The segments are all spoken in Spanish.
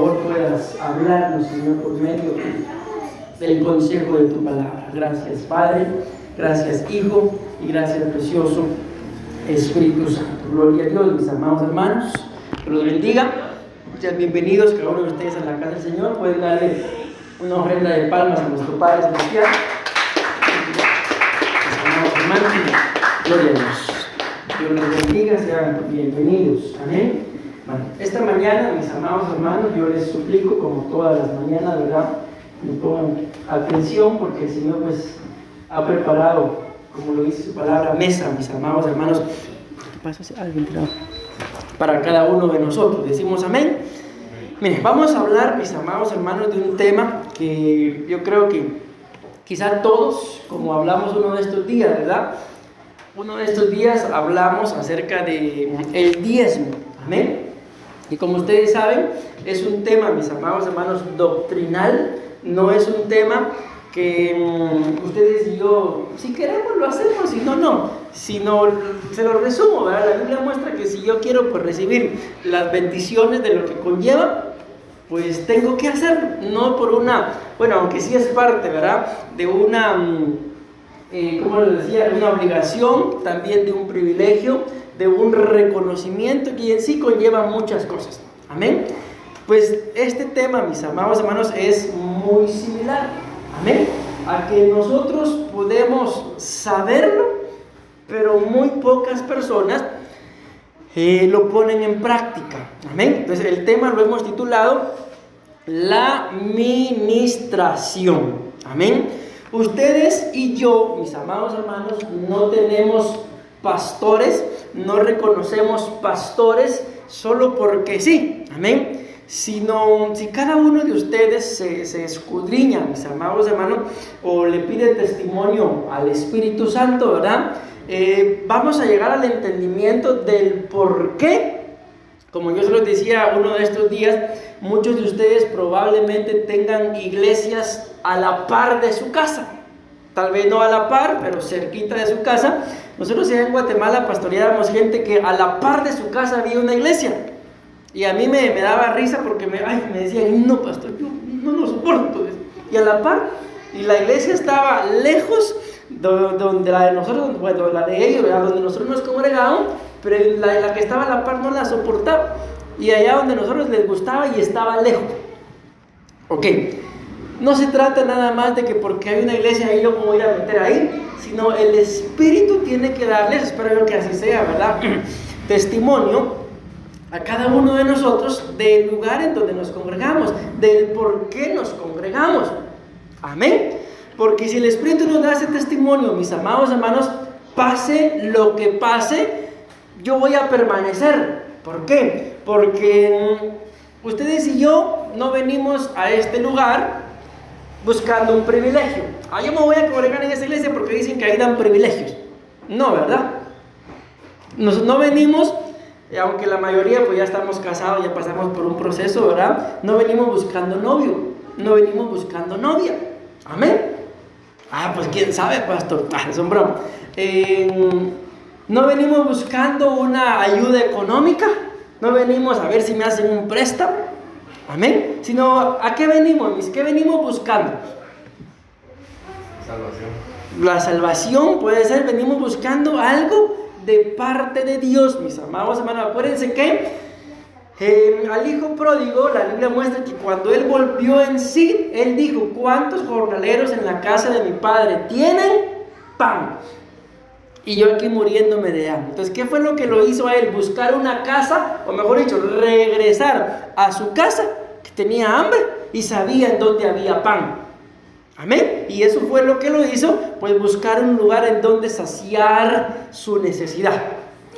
favor puedas hablarnos, Señor, por medio del consejo de tu palabra. Gracias, Padre, gracias, Hijo, y gracias, precioso Espíritu Santo. Gloria a Dios, mis amados hermanos, que los bendiga. Sean bienvenidos cada uno de ustedes a la casa del Señor. Pueden darle una ofrenda de palmas a nuestro Padre Celestial. Mis amados hermanos, gloria a Dios. Dios les bendiga, sean bienvenidos. Amén. Bueno, esta mañana, mis amados hermanos, yo les suplico, como todas las mañanas, ¿verdad? Me pongan atención porque el Señor pues ha preparado, como lo dice su palabra, mesa, mis amados hermanos. ¿Qué pasa? Alguien tirado. Para cada uno de nosotros. Decimos amén. Miren, vamos a hablar, mis amados hermanos, de un tema que yo creo que quizá todos, como hablamos uno de estos días, ¿verdad? Uno de estos días hablamos acerca de el diezmo. Amén. Y como ustedes saben, es un tema, mis amados hermanos, doctrinal. No es un tema que ustedes y yo, si queremos lo hacemos, si no, no. Sino, se lo resumo, ¿verdad? La Biblia muestra que si yo quiero pues recibir las bendiciones de lo que conlleva, pues tengo que hacerlo. No por una, bueno, aunque sí es parte, ¿verdad? De una, como les decía, una obligación, también de un privilegio, de un reconocimiento que en sí conlleva muchas cosas. Amén. Pues este tema, mis amados hermanos, es muy similar. Amén. A que nosotros podemos saberlo, pero muy pocas personas lo ponen en práctica. Amén. Entonces el tema lo hemos titulado la ministración. Amén. Ustedes y yo, mis amados hermanos, no tenemos pastores, no reconocemos pastores solo porque sí. Amén. Sino si cada uno de ustedes se escudriña, mis amados hermanos, o le pide testimonio al Espíritu Santo, ¿verdad? Vamos a llegar al entendimiento del por qué. Como yo se los decía uno de estos días, muchos de ustedes probablemente tengan iglesias a la par de su casa. Tal vez no a la par, pero cerquita de su casa. Nosotros en Guatemala pastoreábamos gente que a la par de su casa había una iglesia. Y a mí me daba risa porque me decían, no, pastor, yo no lo soporto. Y a la par, y la iglesia estaba lejos donde la de nosotros, bueno, la de ellos, donde nosotros nos congregábamos, pero la que estaba a la par no la soportaba. Y allá donde nosotros les gustaba y estaba lejos. Ok, no se trata nada más de que porque hay una iglesia ahí yo me voy a meter ahí, sino el Espíritu tiene que darles, espero yo que así sea, ¿verdad? Testimonio a cada uno de nosotros del lugar en donde nos congregamos, del por qué nos congregamos. Amén. Porque si el Espíritu nos da ese testimonio, mis amados hermanos, pase lo que pase, yo voy a permanecer. ¿Por qué? Porque ustedes y yo no venimos a este lugar buscando un privilegio. Yo me voy a congregar en esa iglesia porque dicen que ahí dan privilegios. No, ¿verdad? No venimos, aunque la mayoría pues ya estamos casados, ya pasamos por un proceso, ¿verdad? No venimos buscando novio, no venimos buscando novia. Amén. Pues quién sabe, pastor. Es un broma. No venimos buscando una ayuda económica, no venimos a ver si me hacen un préstamo. Amén. Sino, ¿a qué venimos, mis? ¿Qué venimos buscando? Salvación. La salvación puede ser, venimos buscando algo de parte de Dios, mis amados hermanos. Acuérdense que al hijo pródigo, la Biblia muestra que cuando él volvió en sí, él dijo, ¿cuántos jornaleros en la casa de mi padre tienen pan? Y yo aquí muriéndome de hambre. Entonces, ¿qué fue lo que lo hizo a él? Buscar una casa, o mejor dicho, regresar a su casa, que tenía hambre y sabía en dónde había pan. Amén. Y eso fue lo que lo hizo, pues buscar un lugar en donde saciar su necesidad.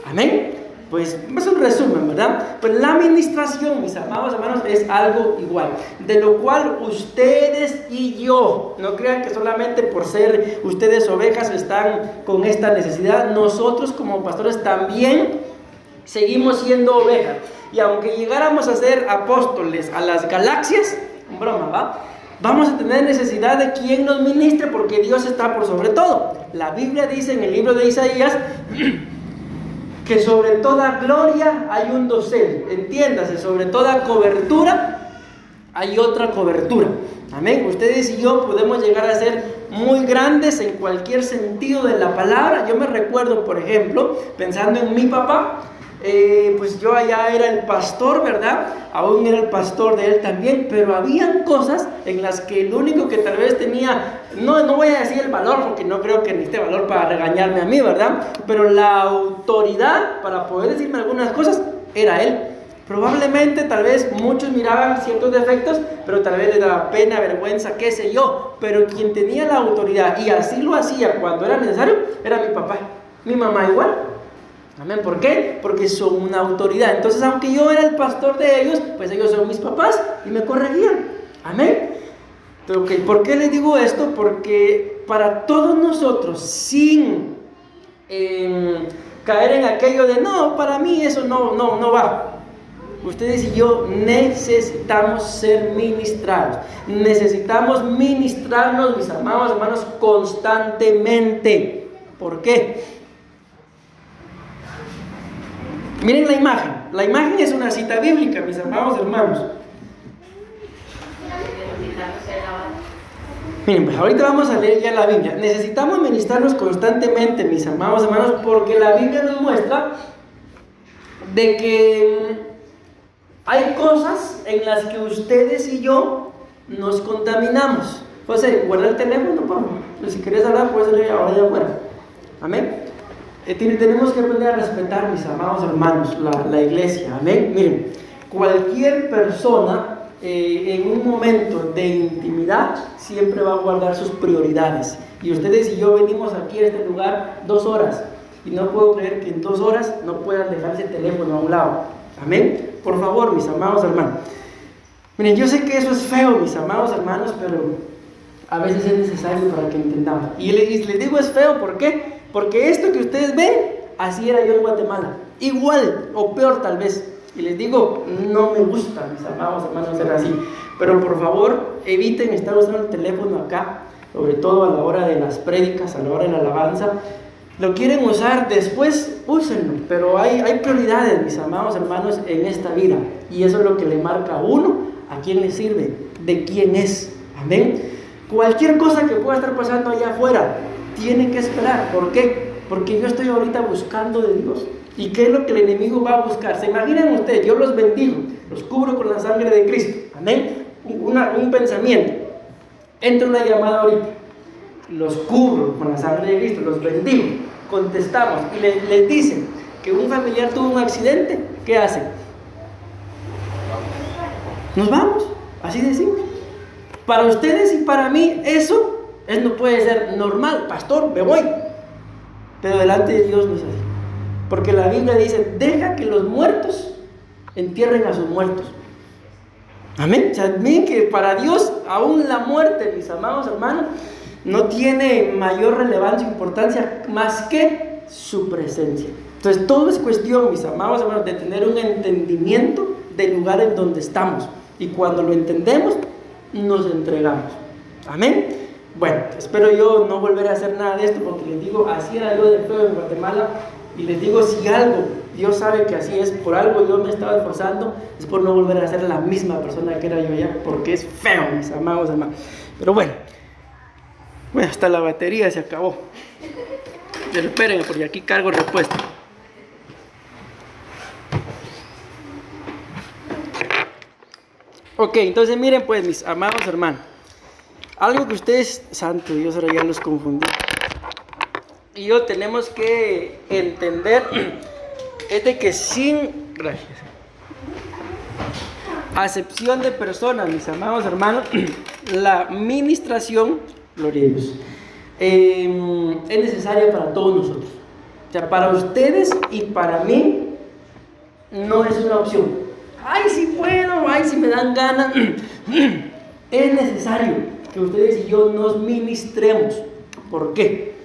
Amén. Pues es un resumen, ¿verdad? Pues la administración, mis amados hermanos, es algo igual, de lo cual ustedes y yo, no crean que solamente por ser ustedes ovejas están con esta necesidad. Nosotros como pastores también seguimos siendo ovejas. Y aunque llegáramos a ser apóstoles a las galaxias, broma, ¿va? Vamos a tener necesidad de quien nos ministre, porque Dios está por sobre todo. La Biblia dice en el libro de Isaías que sobre toda gloria hay un dosel. Entiéndase, sobre toda cobertura hay otra cobertura. Amén. Ustedes y yo podemos llegar a ser muy grandes en cualquier sentido de la palabra. Yo me recuerdo, por ejemplo, pensando en mi papá, pues yo allá era el pastor, ¿verdad? Aún era el pastor de él también, pero habían cosas en las que el único que tal vez tenía, no voy a decir el valor, porque no creo que necesite valor para regañarme a mí, ¿verdad? Pero la autoridad para poder decirme algunas cosas era él. Probablemente, tal vez muchos miraban ciertos defectos, pero tal vez les daba pena, vergüenza, qué sé yo. Pero quien tenía la autoridad y así lo hacía cuando era necesario, era mi papá. Mi mamá igual. Amén. ¿Por qué? Porque son una autoridad. Entonces, aunque yo era el pastor de ellos, pues ellos son mis papás y me corregían. Amén. Pero, okay, ¿por qué les digo esto? Porque para todos nosotros, sin caer en aquello de no, para mí eso no va. Ustedes y yo necesitamos ser ministrados. Necesitamos ministrarnos, mis amados hermanos, constantemente. ¿Por qué? Miren la imagen. La imagen es una cita bíblica, mis amados hermanos. Miren, pues ahorita vamos a leer ya la Biblia. Necesitamos ministrarnos constantemente, mis amados hermanos, porque la Biblia nos muestra de que hay cosas en las que ustedes y yo nos contaminamos. José, guarda el teléfono, por favor. Si quieres hablar, puedes salir ahora de afuera. Amén. Tenemos que aprender a respetar, mis amados hermanos, la iglesia. Amén. Miren, cualquier persona en un momento de intimidad siempre va a guardar sus prioridades. Y ustedes y yo venimos aquí a este lugar 2 horas. Y no puedo creer que en 2 horas no puedan dejar ese teléfono a un lado. Amén. Por favor, mis amados hermanos. Miren, yo sé que eso es feo, mis amados hermanos, pero a veces es necesario para que entendamos. Y les digo es feo, ¿por qué? Porque esto que ustedes ven, así era yo en Guatemala. Igual o peor tal vez. Y les digo, no me gusta, mis amados hermanos, ser así. Pero por favor, eviten estar usando el teléfono acá, sobre todo a la hora de las prédicas, a la hora de la alabanza. Lo quieren usar después, úsenlo, pero hay prioridades, mis amados hermanos, en esta vida, y eso es lo que le marca a uno a quién le sirve, de quién es. Amén. Cualquier cosa que pueda estar pasando allá afuera tiene que esperar. ¿Por qué? Porque yo estoy ahorita buscando de Dios. ¿Y qué es lo que el enemigo va a buscar? ¿Se imaginan ustedes? Yo los bendigo, los cubro con la sangre de Cristo. Amén. Un pensamiento. Entra una llamada ahorita, los cubro con la sangre de Cristo, los bendigo, contestamos y les dicen que un familiar tuvo un accidente. ¿Qué hacen? Nos vamos, así de simple. Para ustedes y para mí eso no puede ser normal. Pastor, me voy. Pero delante de Dios no es así, porque la Biblia dice: deja que los muertos entierren a sus muertos. Amén. O sea, miren que para Dios aún la muerte, mis amados hermanos, no tiene mayor relevancia e importancia más que su presencia. Entonces todo es cuestión, mis amados hermanos, de tener un entendimiento del lugar en donde estamos, y cuando lo entendemos nos entregamos. Amén. Bueno, espero yo no volver a hacer nada de esto, porque les digo, así era yo de feo en Guatemala. Y les digo, si algo Dios sabe que así es, por algo yo me estaba esforzando, es por no volver a ser la misma persona que era yo allá, porque es feo, mis amados hermanos. Pero bueno, hasta la batería se acabó. Pero esperen, porque aquí cargo repuesto. Ok, entonces miren pues, mis amados hermanos, algo que ustedes, santo Dios, ahora ya los confundí, y yo tenemos que entender es de que sin acepción de personas, mis amados hermanos, la ministración, gloria a Dios, es necesaria para todos nosotros. O sea, para ustedes y para mí no es una opción. Ay, si puedo, ay, si me dan ganas. Es necesario que ustedes y yo nos ministremos. ¿Por qué?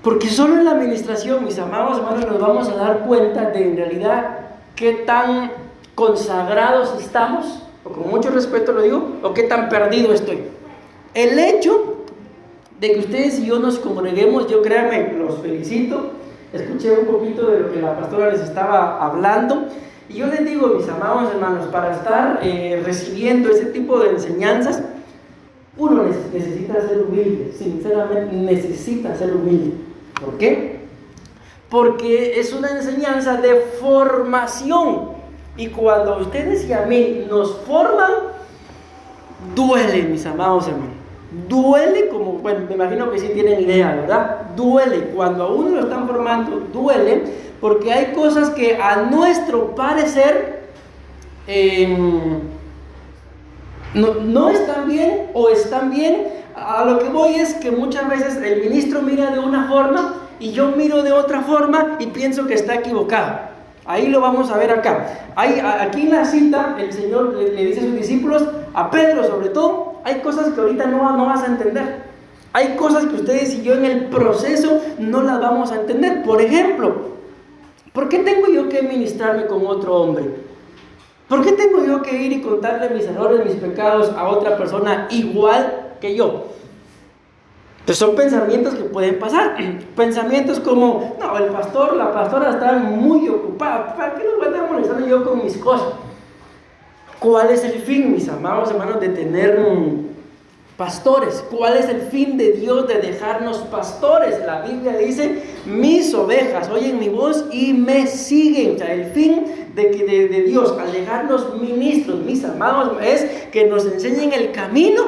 Porque solo en la administración, mis amados hermanos, nos vamos a dar cuenta de en realidad qué tan consagrados estamos, o con mucho respeto lo digo, o qué tan perdido estoy. El hecho de que ustedes y yo nos congreguemos, yo créanme, los felicito. Escuché un poquito de lo que la pastora les estaba hablando, Y yo les digo, mis amados hermanos, para estar recibiendo ese tipo de enseñanzas, uno necesita ser humilde, sinceramente necesita ser humilde. ¿Por qué? Porque es una enseñanza de formación. Y cuando a ustedes y a mí nos forman, duele, mis amados hermanos. Duele como, bueno, me imagino que sí tienen idea, ¿verdad? Duele. Cuando a uno lo están formando, duele, porque hay cosas que a nuestro parecer no están bien o están bien. A lo que voy es que muchas veces el ministro mira de una forma y yo miro de otra forma y pienso que está equivocado. Ahí lo vamos a ver acá. Aquí en la cita el Señor le dice a sus discípulos, a Pedro sobre todo, hay cosas que ahorita no vas a entender. Hay cosas que ustedes y yo en el proceso no las vamos a entender. Por ejemplo, ¿por qué tengo yo que ministrarme con otro hombre? ¿Por qué tengo yo que ir y contarle mis errores, mis pecados a otra persona igual que yo? Pues son pensamientos que pueden pasar. Pensamientos como, no, el pastor, la pastora están muy ocupados. ¿Para qué los voy a estar molestando yo con mis cosas? ¿Cuál es el fin, mis amados hermanos, de tener pastores? ¿Cuál es el fin de Dios de dejarnos pastores? La Biblia dice, mis ovejas oyen mi voz y me siguen. O sea, el fin de Dios al dejarnos ministros, mis amados, es que nos enseñen el camino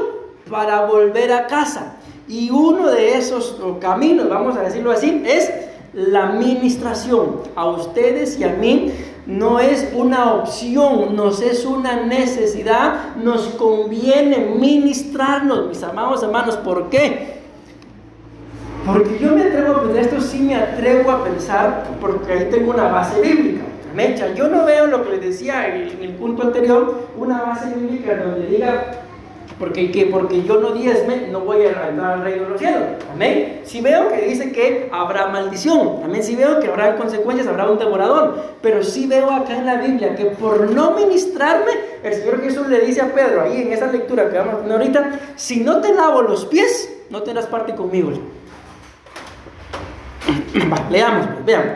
para volver a casa. Y uno de esos caminos, vamos a decirlo así, es la ministración. A ustedes y a mí no es una opción, nos es una necesidad, nos conviene ministrarnos, mis amados hermanos. ¿Por qué? Porque yo me atrevo a pensar, esto sí me atrevo a pensar, porque ahí tengo una base bíblica. Mecha, yo no veo lo que les decía en el punto anterior, una base bíblica donde diga, porque yo no diezme, no voy a entrar al reino de los cielos. Amén. Si veo que dice que habrá maldición, amén. Si veo que habrá consecuencias, habrá un devorador. Pero sí veo acá en la Biblia que por no ministrarme, el Señor Jesús le dice a Pedro, ahí en esa lectura que vamos a tener ahorita, si no te lavo los pies, no tendrás parte conmigo. Leamos, pues, veamos.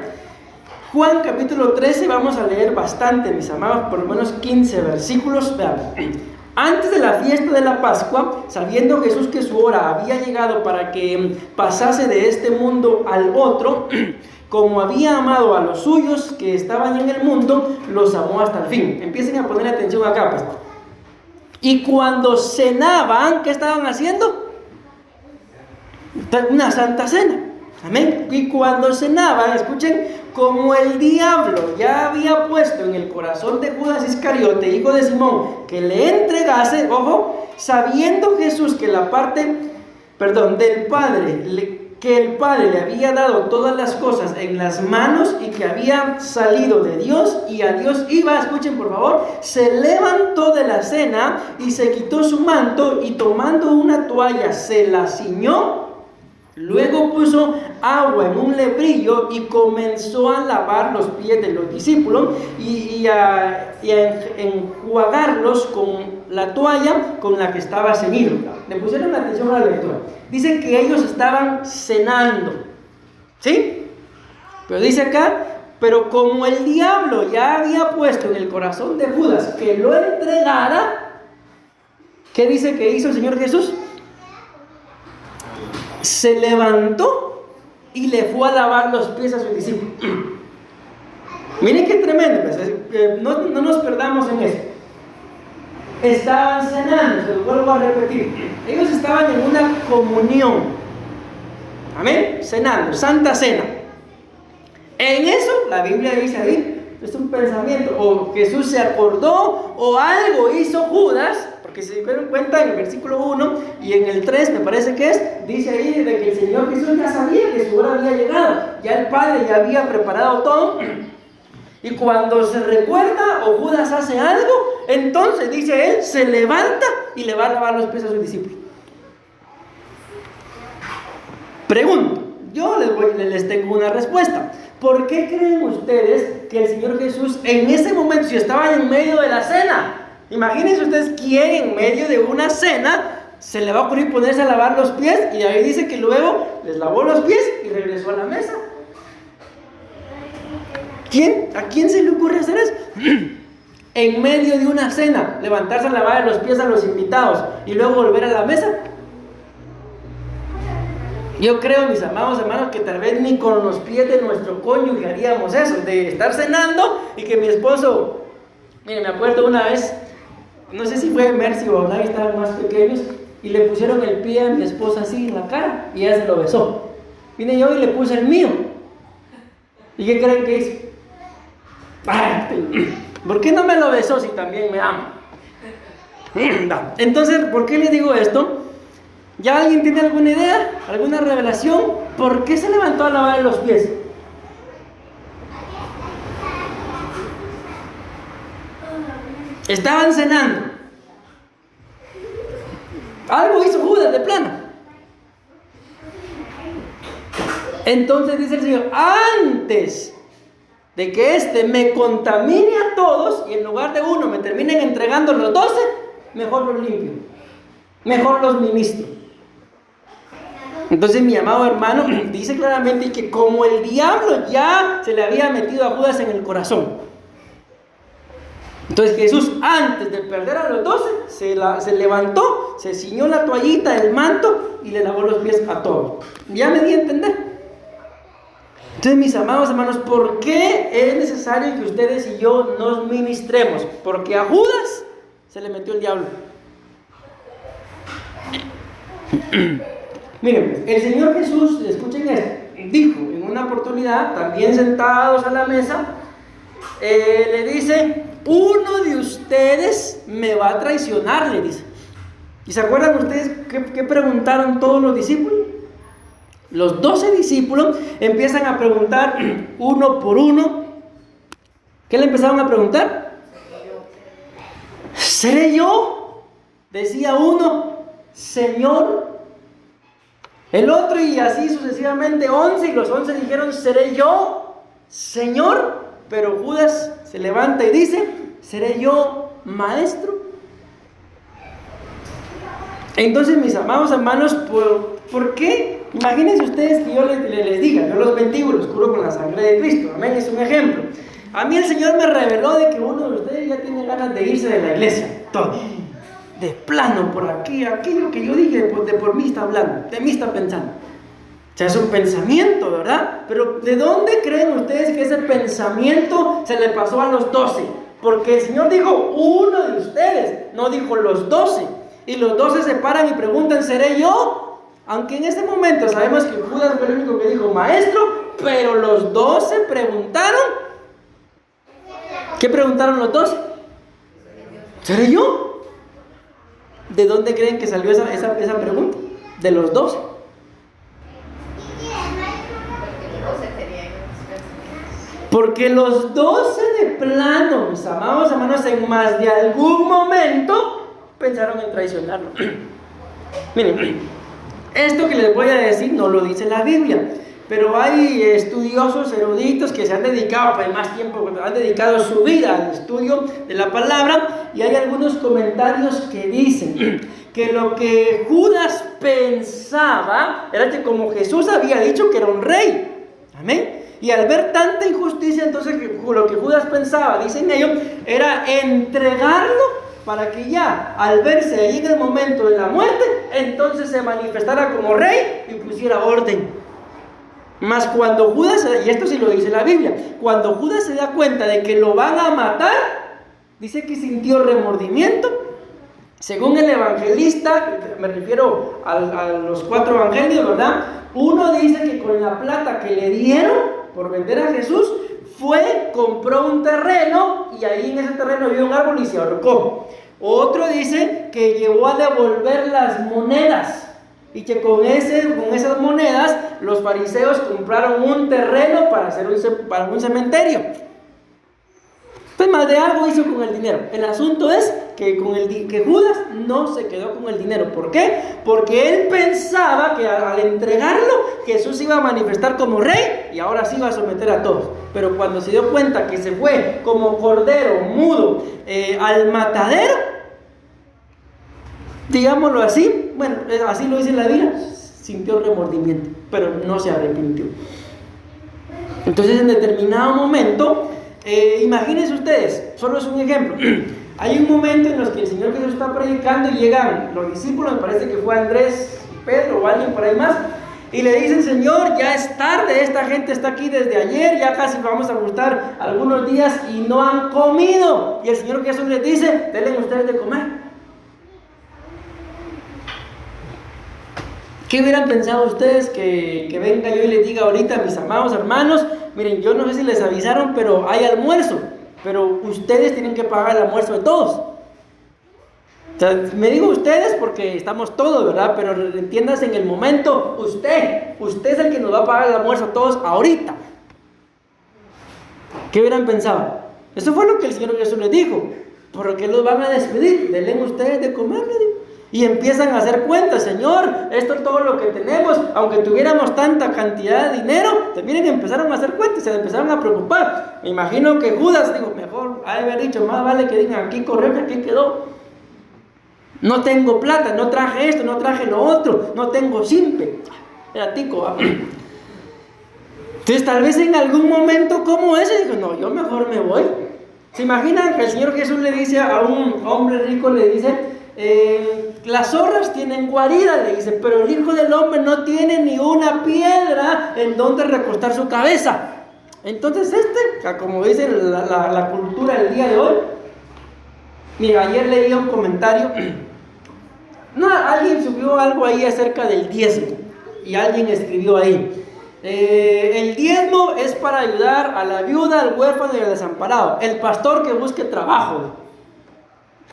Juan capítulo 13, vamos a leer bastante, mis amados, por lo menos 15 versículos. Veamos. Antes de la fiesta de la Pascua, sabiendo Jesús que su hora había llegado para que pasase de este mundo al otro, como había amado a los suyos que estaban en el mundo, los amó hasta el fin. Empiecen a poner atención acá, pues. Y cuando cenaban, ¿qué estaban haciendo? Una santa cena. Amén. Y cuando cenaban, escuchen, como el diablo ya había puesto en el corazón de Judas Iscariote, hijo de Simón, que le entregase, ojo, sabiendo Jesús que del Padre, que el Padre le había dado todas las cosas en las manos y que había salido de Dios y a Dios iba, escuchen por favor, se levantó de la cena y se quitó su manto y tomando una toalla se la ciñó. Luego puso agua en un lebrillo y comenzó a lavar los pies de los discípulos y a enjuagarlos con la toalla con la que estaba ceñido. ¿Le pusieron atención a la lectura? Dice que ellos estaban cenando, ¿sí? Pero dice acá, pero como el diablo ya había puesto en el corazón de Judas que lo entregara, ¿qué dice que hizo el Señor Jesús? Se levantó y le fue a lavar los pies a sus discípulos. Miren qué tremendo, pues, no nos perdamos en eso. Estaban cenando, se lo vuelvo a repetir. Ellos estaban en una comunión. Amén, cenando, santa cena. En eso, la Biblia dice ahí, es un pensamiento, o Jesús se acordó, o algo hizo Judas. Porque si se dieron cuenta en el versículo 1 y en el 3 me parece que dice ahí de que el Señor Jesús ya sabía que su hora había llegado, ya el Padre ya había preparado todo, y cuando se recuerda o Judas hace algo, entonces dice él, se levanta y le va a lavar los pies a sus discípulos. Pregunto, yo les tengo una respuesta. ¿Por qué creen ustedes que el Señor Jesús en ese momento, si estaban en medio de la cena, imagínense ustedes quién en medio de una cena se le va a ocurrir ponerse a lavar los pies? Y ahí dice que luego les lavó los pies y regresó a la mesa. ¿A quién se le ocurre hacer eso? En medio de una cena, levantarse a lavar los pies a los invitados y luego volver a la mesa. Yo creo, mis amados hermanos, que tal vez ni con los pies de nuestro cónyuge haríamos eso, de estar cenando y que mi esposo, mire, me acuerdo una vez, no sé si fue Mercy o Olay, estaban más pequeños, y le pusieron el pie a mi esposa así en la cara y ella se lo besó. Vine yo y le puse el mío. ¿Y qué creen que hizo? ¿Por qué no me lo besó si también me ama? Entonces, ¿por qué les digo esto? ¿Ya alguien tiene alguna idea? ¿Alguna revelación? ¿Por qué se levantó a lavar los pies? Estaban cenando. Algo hizo Judas de plano. Entonces dice el Señor, antes de que éste me contamine a todos y en lugar de uno me terminen entregando los 12, mejor los limpio, mejor los ministro. Entonces mi amado hermano dice claramente que como el diablo ya se le había metido a Judas en el corazón, entonces Jesús, antes de perder a los 12, se levantó, se ciñó la toallita, el manto y le lavó los pies a todos. ¿Ya me di a entender? Entonces, mis amados hermanos, ¿por qué es necesario que ustedes y yo nos ministremos? Porque a Judas se le metió el diablo. Miren, el Señor Jesús, escuchen esto, dijo en una oportunidad, también sentados a la mesa, le dice, uno de ustedes me va a traicionar, le dice. ¿Y se acuerdan ustedes qué preguntaron todos los discípulos? Los 12 discípulos empiezan a preguntar uno por uno. ¿Qué le empezaron a preguntar? ¿Seré yo? Decía uno, Señor. El otro y así sucesivamente 11, y los 11 dijeron, ¿seré yo, Señor? Pero Judas se levanta y dice, ¿seré yo, Maestro? Entonces, mis amados hermanos, ¿por qué? Imagínense ustedes que yo les diga, yo los bendigo, los curo con la sangre de Cristo, amén, es un ejemplo. A mí el Señor me reveló de que uno de ustedes ya tiene ganas de irse de la iglesia, todo, de plano, por aquí, aquello que yo dije, de por mí está hablando, de mí está pensando. O sea, es un pensamiento, ¿verdad? Pero ¿de dónde creen ustedes que ese pensamiento se le pasó a los 12? Porque el Señor dijo, uno de ustedes, no dijo los 12. Y los 12 se paran y preguntan, ¿seré yo? Aunque en ese momento sabemos que Judas fue el único que dijo, Maestro, pero los 12 preguntaron. ¿Qué preguntaron los 12? ¿Seré yo? ¿De dónde creen que salió esa pregunta? De los 12. Porque los 12 de plano, mis amados hermanos, en más de algún momento pensaron en traicionarlo. Miren, esto que les voy a decir no lo dice la Biblia, pero hay estudiosos, eruditos que se han dedicado, pues más tiempo, han dedicado su vida al estudio de la palabra, y hay algunos comentarios que dicen que lo que Judas pensaba era que como Jesús había dicho que era un rey, amén. Y al ver tanta injusticia, entonces lo que Judas pensaba, dicen ellos, era entregarlo para que ya, al verse ahí en el momento de la muerte, entonces se manifestara como rey y pusiera orden. Mas cuando Judas, y esto sí lo dice la Biblia, cuando Judas se da cuenta de que lo van a matar, dice que sintió remordimiento. Según el evangelista, me refiero a los 4 evangelios, ¿verdad? Uno dice que con la plata que le dieron por vender a Jesús, compró un terreno y ahí en ese terreno había un árbol y se ahorcó. Otro dice que llevó a devolver las monedas y que con esas monedas los fariseos compraron un terreno para hacer un cementerio. Pues más de algo hizo con el dinero. El asunto es que Judas no se quedó con el dinero. ¿Por qué? Porque él pensaba que al entregarlo Jesús iba a manifestar como rey y ahora sí iba a someter a todos. Pero cuando se dio cuenta que se fue como cordero mudo al matadero, digámoslo así, bueno, así lo dice la Biblia, sintió remordimiento, pero no se arrepintió. Entonces, en determinado momento, imagínense ustedes, solo es un ejemplo. Hay un momento en los que el Señor Jesús está predicando y llegan los discípulos, me parece que fue Andrés, Pedro o alguien por ahí más, y le dicen: Señor, ya es tarde, esta gente está aquí desde ayer, ya casi vamos a gustar algunos días y no han comido. Y el Señor Jesús les dice: denle ustedes de comer. ¿Qué hubieran pensado ustedes que venga yo y les diga ahorita, mis amados hermanos, miren, yo no sé si les avisaron, pero hay almuerzo, pero ustedes tienen que pagar el almuerzo de todos? O sea, me digo ustedes porque estamos todos, ¿verdad? Pero entiendas, en el momento, usted es el que nos va a pagar el almuerzo a todos ahorita. ¿Qué hubieran pensado? Eso fue lo que el Señor Jesús les dijo. ¿Por qué los van a despedir? Denle ustedes de comer, le dijo. Y empiezan a hacer cuentas: Señor, esto es todo lo que tenemos, aunque tuviéramos tanta cantidad de dinero. También empezaron a hacer cuentas, se empezaron a preocupar. Me imagino que Judas dijo: mejor haber dicho, más vale que digan, aquí corrió que aquí quedó. No tengo plata, no traje esto, no traje lo otro, no tengo simpe. Era tico. Entonces tal vez en algún momento como ese dijo: no, yo mejor me voy. ¿Se imaginan que el Señor Jesús le dice a un hombre rico, le dice: las zorras tienen guarida, le dice, pero el Hijo del Hombre no tiene ni una piedra en donde recostar su cabeza? Entonces como dice la cultura del día de hoy, mira, ayer leí un comentario, alguien subió algo ahí acerca del diezmo, y alguien escribió ahí: el diezmo es para ayudar a la viuda, al huérfano y al desamparado, el pastor que busque trabajo.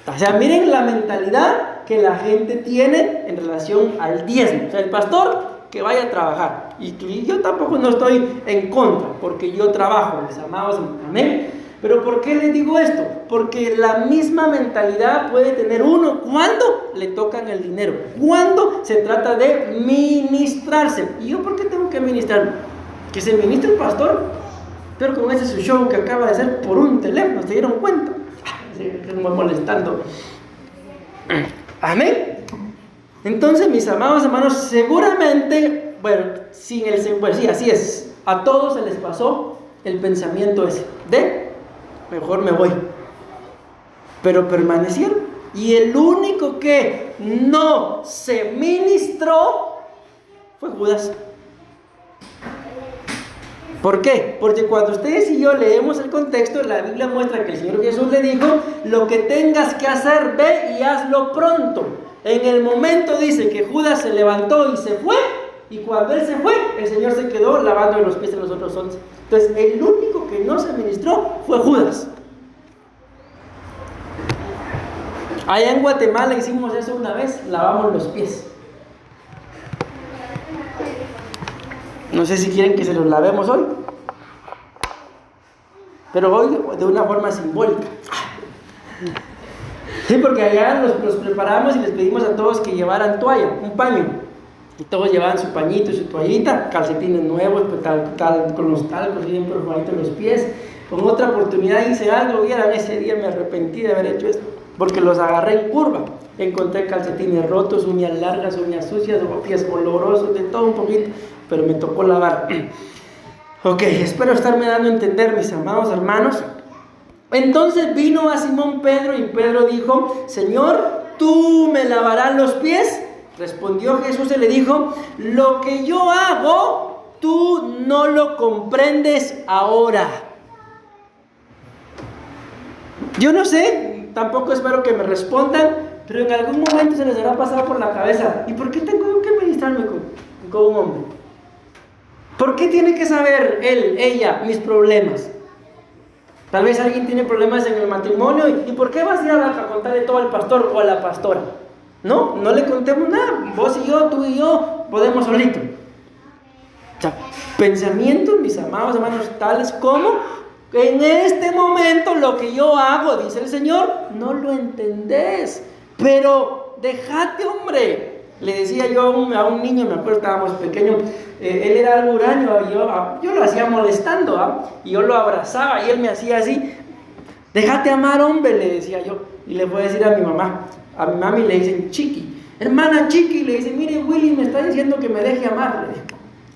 O sea, miren la mentalidad que la gente tiene en relación al diezmo. O sea, el pastor que vaya a trabajar. Y yo tampoco no estoy en contra, porque yo trabajo, mis amados, amén. Pero ¿por qué les digo esto? Porque la misma mentalidad puede tener uno cuando le tocan el dinero, cuando se trata de ministrarse. ¿Y yo por qué tengo que ministrar? Que se ministre el pastor. Pero con ese su show que acaba de hacer por un teléfono, ¿se dieron cuenta? Estamos molestando. Amén. Entonces, mis amados hermanos, seguramente, sí, así es. A todos se les pasó el pensamiento ese de mejor me voy. Pero permanecieron. Y el único que no se ministró fue Judas. ¿Por qué? Porque cuando ustedes y yo leemos el contexto, la Biblia muestra que el Señor Jesús le dijo: lo que tengas que hacer, ve y hazlo pronto. En el momento dice que Judas se levantó y se fue, y cuando él se fue, el Señor se quedó lavando los pies de los otros 11. Entonces, el único que no se ministró fue Judas. Allá en Guatemala hicimos eso una vez, lavamos los pies. No sé si quieren que se los lavemos hoy, pero hoy de una forma simbólica. Sí, porque allá los preparamos y les pedimos a todos que llevaran toalla, un paño. Y todos llevaban su pañito y su toallita, calcetines nuevos, con los talcos bien perfumaditos en los pies. Con otra oportunidad hice algo, vieran, ese día me arrepentí de haber hecho esto, porque los agarré en curva. Encontré calcetines rotos, uñas largas, uñas sucias, pies olorosos, de todo un poquito, pero me tocó lavar. Ok, espero estarme dando a entender, mis amados hermanos. Entonces vino a Simón Pedro y Pedro dijo: Señor, ¿tú me lavarás los pies? Respondió Jesús y le dijo: lo que yo hago, tú no lo comprendes ahora. Yo no sé, tampoco espero que me respondan, pero en algún momento se les hará pasar por la cabeza: ¿y por qué tengo que ministrarme con un hombre? ¿Por qué tiene que saber él, ella, mis problemas? Tal vez alguien tiene problemas en el matrimonio, ¿y por qué vas a ir a contarle todo al pastor o a la pastora? No le contemos nada, vos y yo, tú y yo, podemos solito. O sea, pensamientos, mis amados hermanos, tales como: en este momento lo que yo hago, dice el Señor, no lo entendés, pero déjate, hombre. Le decía yo a un niño, me acuerdo, estábamos pequeños, él era algo huraño, yo lo hacía molestando, y yo lo abrazaba y él me hacía así: déjate amar, hombre, le decía yo. Y le voy a decir a mi mamá, a mi mami le dicen Chiqui, hermana Chiqui, le dice: mire, Willy me está diciendo que me deje amar.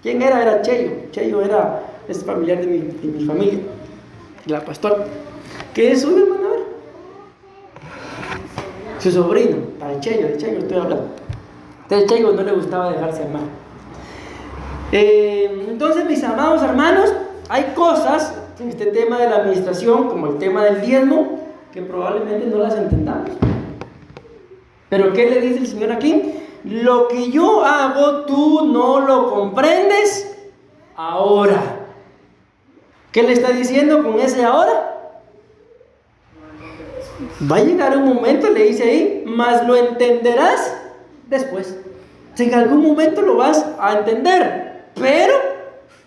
¿Quién era? Era Cheyo. Cheyo era es familiar de mi familia, la pastora, que es suyo, hermano, a ver. Su sobrino, de Cheyo estoy hablando. Entonces Cheyo no le gustaba dejarse amar. Entonces, mis amados hermanos, hay cosas en este tema de la administración, como el tema del diezmo, que probablemente no las entendamos. Pero ¿qué le dice el Señor aquí? Lo que yo hago, tú no lo comprendes ahora. ¿Qué le está diciendo con ese ahora? Va a llegar un momento, le dice ahí, mas lo entenderás después. Si en algún momento lo vas a entender, pero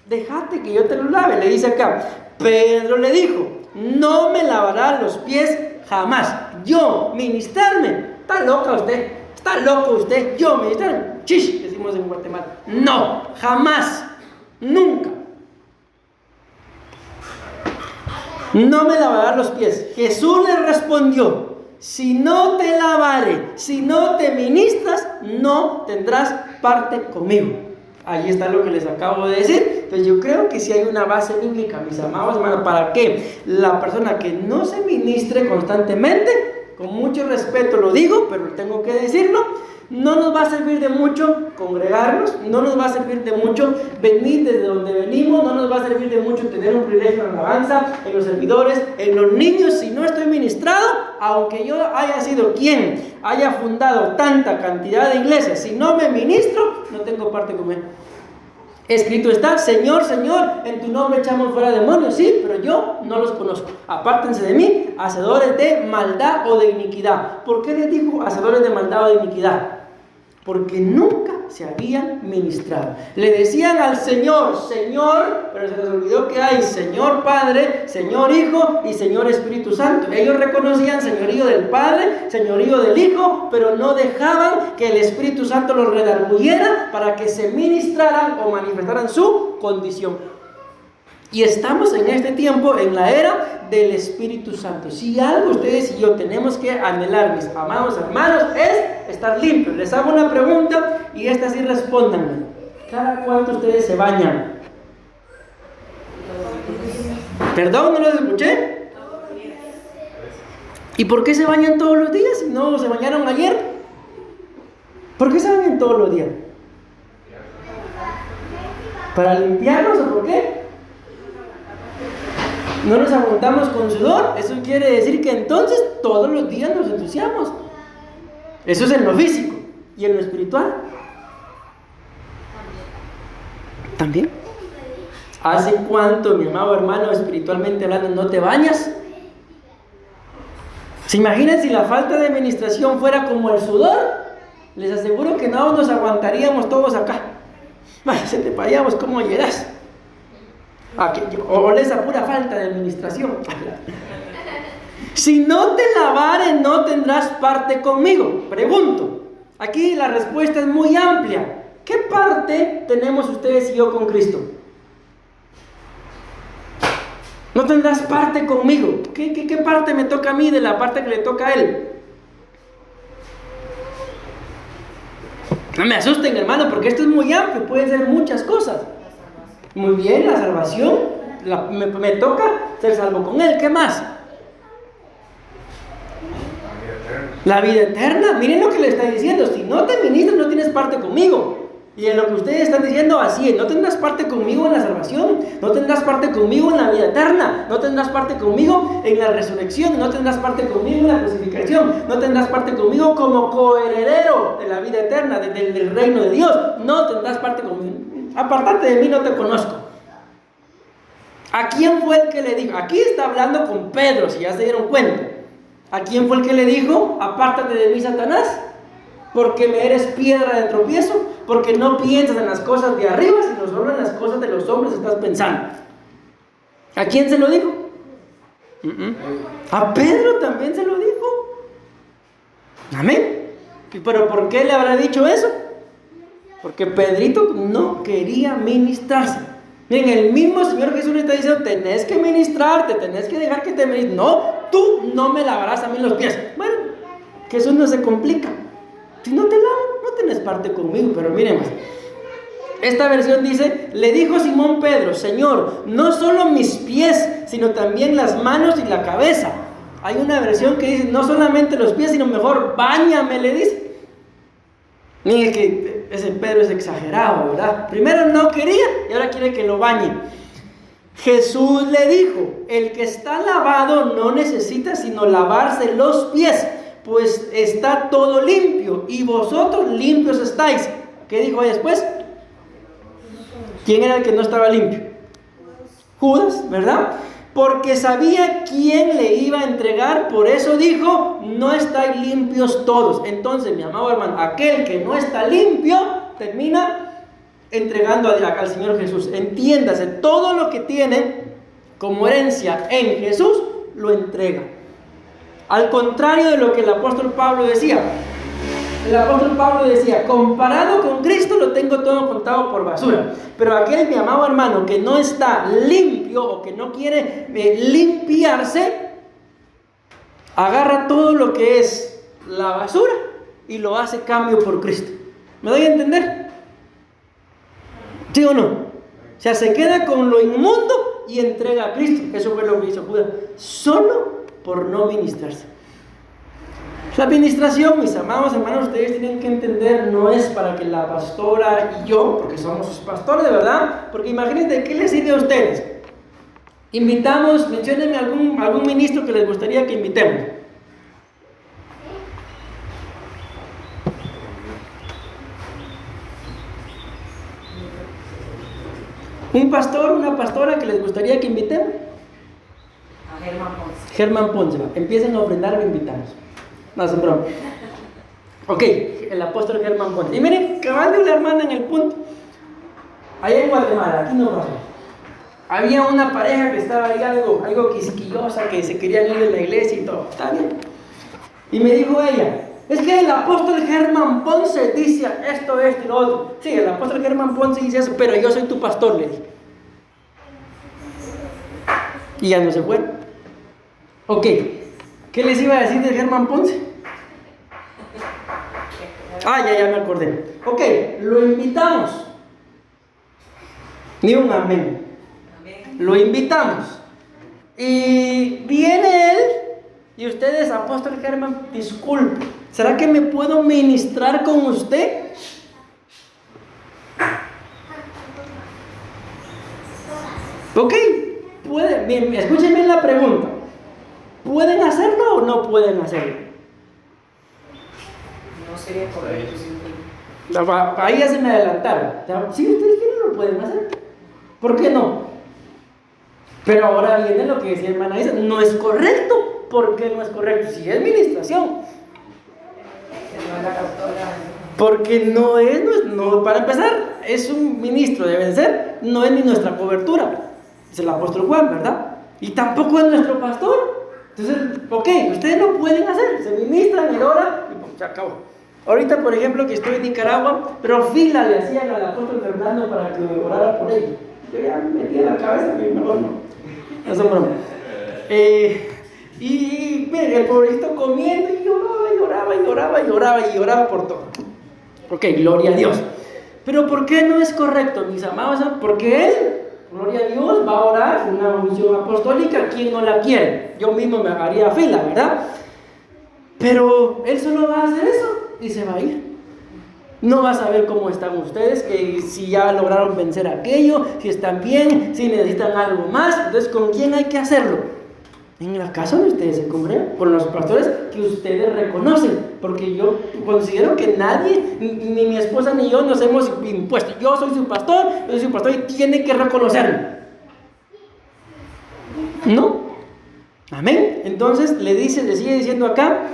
déjate que yo te lo lave. Le dice acá, Pedro le dijo, no me lavará los pies jamás. Yo ministrarme. Está loca usted, está loco usted. Yo ministrarme. Chish, decimos en Guatemala. No, jamás, nunca. No me lavará los pies. Jesús le respondió, si no te lavare, si no te ministras, no tendrás parte conmigo. Ahí está lo que les acabo de decir. Entonces yo creo que sí hay una base bíblica, mis amados hermanos, para que la persona que no se ministre constantemente, con mucho respeto lo digo, pero tengo que decirlo, no nos va a servir de mucho congregarnos, no nos va a servir de mucho venir desde donde venimos, no nos va a servir de mucho tener un privilegio en la alabanza, en los servidores, en los niños, si no estoy ministrado, aunque yo haya sido quien haya fundado tanta cantidad de iglesias, si no me ministro, no tengo parte con él. Escrito está, Señor, Señor, en tu nombre echamos fuera demonios, sí, pero yo no los conozco. Apártense de mí, hacedores de maldad o de iniquidad. ¿Por qué les dijo hacedores de maldad o de iniquidad? Porque nunca se habían ministrado. Le decían al Señor, Señor, pero se les olvidó que hay Señor Padre, Señor Hijo y Señor Espíritu Santo. Ellos reconocían señorío del Padre, señorío del Hijo, pero no dejaban que el Espíritu Santo los redarguyera para que se ministraran o manifestaran su condición. Y estamos en este tiempo, en la era del Espíritu Santo. Si algo ustedes y yo tenemos que anhelar, mis amados hermanos, es estar limpios. Les hago una pregunta y esta sí respóndanme. ¿Cada cuánto ustedes se bañan? ¿Perdón? ¿No los escuché? ¿Y por qué se bañan todos los días si no se bañaron ayer? ¿Por qué se bañan todos los días? ¿Para limpiarnos o por qué? No nos aguantamos con sudor. Eso quiere decir que entonces todos los días nos ensuciamos. Eso es en lo físico. ¿Y en lo espiritual? ¿También? ¿Hace cuánto, mi amado hermano, espiritualmente hablando, no te bañas? ¿Se imaginan si la falta de administración fuera como el sudor? Les aseguro que no nos aguantaríamos todos acá. Vaya, se te payamos, ¿cómo llegas? O esa pura falta de administración. Si no te lavares, no tendrás parte conmigo. Pregunto. Aquí la respuesta es muy amplia. ¿Qué parte tenemos ustedes y yo con Cristo? No tendrás parte conmigo. ¿Qué parte me toca a mí de la parte que le toca a Él? No me asusten, hermano, porque esto es muy amplio. Pueden ser muchas cosas. Muy bien, la salvación, me toca ser salvo con Él. ¿Qué más? La vida eterna. Miren lo que le está diciendo. Si no te ministras, no tienes parte conmigo. Y en lo que ustedes están diciendo, así es. No tendrás parte conmigo en la salvación. No tendrás parte conmigo en la vida eterna. No tendrás parte conmigo en la resurrección. No tendrás parte conmigo en la crucificación. No tendrás parte conmigo como coheredero de la vida eterna, del reino de Dios. No tendrás parte conmigo. Apartate de mí, no te conozco. ¿A quién fue el que le dijo? Aquí está hablando con Pedro, si ya se dieron cuenta. ¿A quién fue el que le dijo? Apártate de mí, Satanás, porque me eres piedra de tropiezo, porque no piensas en las cosas de arriba, sino solo en las cosas de los hombres estás pensando. ¿A quién se lo dijo? A Pedro también se lo dijo. Amén. ¿Pero por qué le habrá dicho eso? Porque Pedrito no quería ministrarse. Miren, el mismo Señor Jesús le está diciendo, tenés que ministrarte, tenés que dejar que te ministres. No, tú no me lavarás a mí los pies. Bueno, Jesús no se complica. Si no te lavo, no tenés parte conmigo. Pero miren más, Esta versión dice: le dijo Simón Pedro, Señor, no solo mis pies, sino también las manos y la cabeza. Hay una versión que dice: no solamente los pies, sino mejor báñame, le dice. Mire que ese Pedro es exagerado, ¿verdad? Primero no quería y ahora quiere que lo bañe. Jesús le dijo: el que está lavado no necesita sino lavarse los pies, pues está todo limpio, y vosotros limpios estáis. ¿Qué dijo ahí después? ¿Quién era el que no estaba limpio? Judas, ¿verdad? Porque sabía quién le iba a entregar, por eso dijo: no estáis limpios todos. Entonces, mi amado hermano, aquel que no está limpio termina entregando al Señor Jesús. Entiéndase, todo lo que tiene como herencia en Jesús lo entrega. Al contrario de lo que el apóstol Pablo decía. El apóstol Pablo decía: comparado con Cristo lo tengo todo contado por basura. Pero aquel, mi amado hermano, que no está limpio o que no quiere limpiarse, agarra todo lo que es la basura y lo hace cambio por Cristo. ¿Me doy a entender? ¿Sí o no? O sea, se queda con lo inmundo y entrega a Cristo. Eso fue lo que hizo Judas, solo por no ministrarse. La administración, mis amados hermanos, ustedes tienen que entender, no es para que la pastora y yo, porque somos sus pastores de verdad, porque imagínense, ¿qué les sirve a ustedes? Invitamos, menciónenme algún ministro que les gustaría que invitemos. ¿Un pastor, una pastora que les gustaría que invitemos? A Germán Ponce. Germán Ponce, empiecen a ofrendar, lo invitamos. No, es un broma. Ok, el apóstol Germán Ponce. Y miren, cabal de la hermana en el punto. Allá en Guatemala, aquí no pasó. Había una pareja que estaba ahí algo quisquillosa, que se querían ir de la iglesia y todo. ¿Está bien? Y me dijo ella: es que el apóstol Germán Ponce dice esto, esto y lo otro. Sí, el apóstol Germán Ponce dice eso, pero yo soy tu pastor, le dije. Y ya no se fue. Ok, ¿qué les iba a decir de Germán Ponce? Ya me acordé. Ok, lo invitamos. Ni un amén. Lo invitamos. Y viene él. Y ustedes, apóstol Germán, disculpe, ¿será que me puedo ministrar con usted? Ok, bien, escúchenme la pregunta. ¿Pueden hacerlo o no pueden hacerlo? No sería correcto. Ahí ya se me adelantaron. Si ustedes quieren, lo pueden hacer. ¿Por qué no? Pero ahora viene lo que decía hermana Isa: no es correcto. ¿Por qué no es correcto? Si es administración. Porque no, para empezar, es un ministro, debe ser, no es ni nuestra cobertura. Es el apóstol Juan, ¿verdad? Y tampoco es nuestro pastor. Entonces, ok, ustedes lo pueden hacer, se ministran y oran y pues, se acabó. Ahorita, por ejemplo, que estoy en Nicaragua, pero fila le hacían al apóstol Fernando para que orara por ellos. Yo ya me metí en la cabeza que mejor no. No son bromas. Y miren, el pobrecito comiendo y lloraba por todo. Ok, gloria a Dios. Pero ¿por qué no es correcto, mis amados? Porque él, gloria a Dios, va a orar una misión apostólica. ¿Quién no la quiere? Yo mismo me haría fila, ¿verdad? Pero él solo va a hacer eso y se va a ir. No va a saber cómo están ustedes, si ya lograron vencer aquello, si están bien, si necesitan algo más. Entonces, ¿con quién hay que hacerlo? En la casa donde ustedes se congregan, con los pastores que ustedes reconocen. Porque yo considero que nadie, ni mi esposa ni yo, nos hemos impuesto. Yo soy su pastor y tiene que reconocerlo. ¿No? Amén. Entonces le sigue diciendo acá: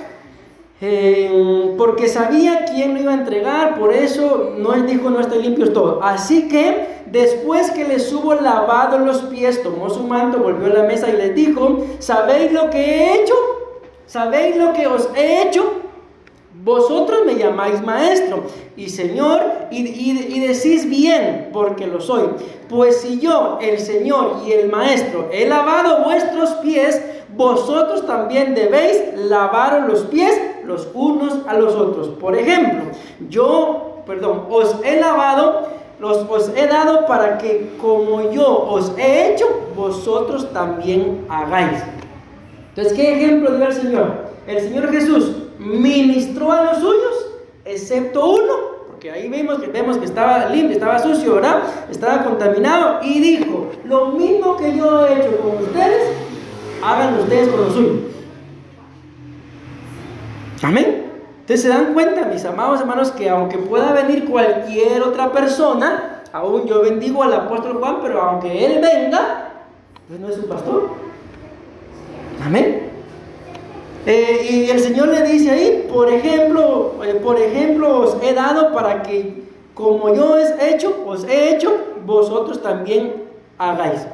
porque sabía quién lo iba a entregar, por eso no él dijo: no estoy limpios todos. Así que después que les hubo lavado los pies, tomó su manto, volvió a la mesa y les dijo: ¿sabéis lo que he hecho? ¿Sabéis lo que os he hecho? Vosotros me llamáis maestro y Señor, y decís bien, porque lo soy. Pues si yo, el Señor y el Maestro, he lavado vuestros pies, vosotros también debéis lavaros los pies los unos a los otros. Por ejemplo, os he lavado os he dado para que como yo os he hecho, vosotros también hagáis. Entonces, ¿qué ejemplo dio el Señor? El Señor Jesús ministró a los suyos, excepto uno, porque ahí vemos que estaba limpio, estaba sucio, ¿verdad? Estaba contaminado, y dijo: lo mismo que yo he hecho con ustedes, hagan ustedes con los suyos. Amén. Entonces se dan cuenta, mis amados hermanos, que aunque pueda venir cualquier otra persona, aún yo bendigo al apóstol Juan, pero aunque él venga, pues no es un pastor. Amén. Y el Señor le dice ahí, por ejemplo, os he dado para que como yo os he hecho, vosotros también hagáis.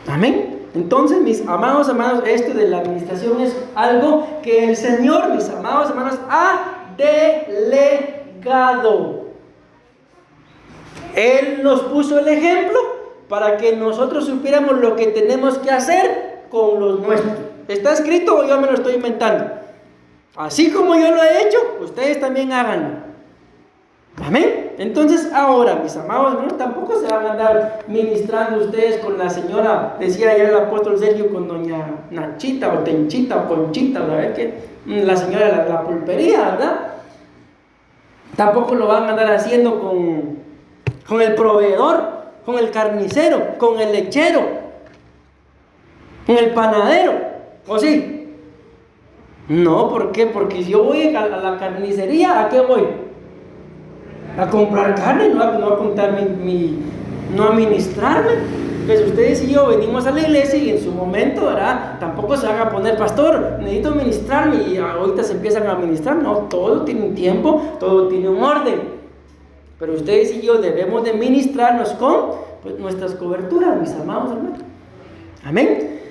Amén. Entonces, mis amados hermanos, esto de la administración es algo que el Señor, mis amados hermanos, ha delegado. Él nos puso el ejemplo para que nosotros supiéramos lo que tenemos que hacer con los nuestros. ¿Está escrito o yo me lo estoy inventando? Así como yo lo he hecho, ustedes también háganlo. Amén. Entonces ahora, mis amados hermanos, tampoco se van a andar ministrando ustedes con la señora, decía ya el apóstol Sergio, con doña Nachita o Tenchita o Conchita, ¿verdad? Que la señora de la pulpería, ¿verdad? Tampoco lo van a andar haciendo con el proveedor, con el carnicero, con el lechero, con el panadero, ¿o sí? No, ¿por qué? Porque si yo voy a la carnicería, ¿a qué voy? A comprar carne, no a contar no a ministrarme. Pues ustedes y yo venimos a la iglesia y en su momento, ¿verdad? Tampoco se van a poner: pastor, necesito ministrarme, y ahorita se empiezan a ministrar. No, todo tiene un tiempo, todo tiene un orden. Pero ustedes y yo debemos de ministrarnos con nuestras coberturas, mis amados hermanos. Amén.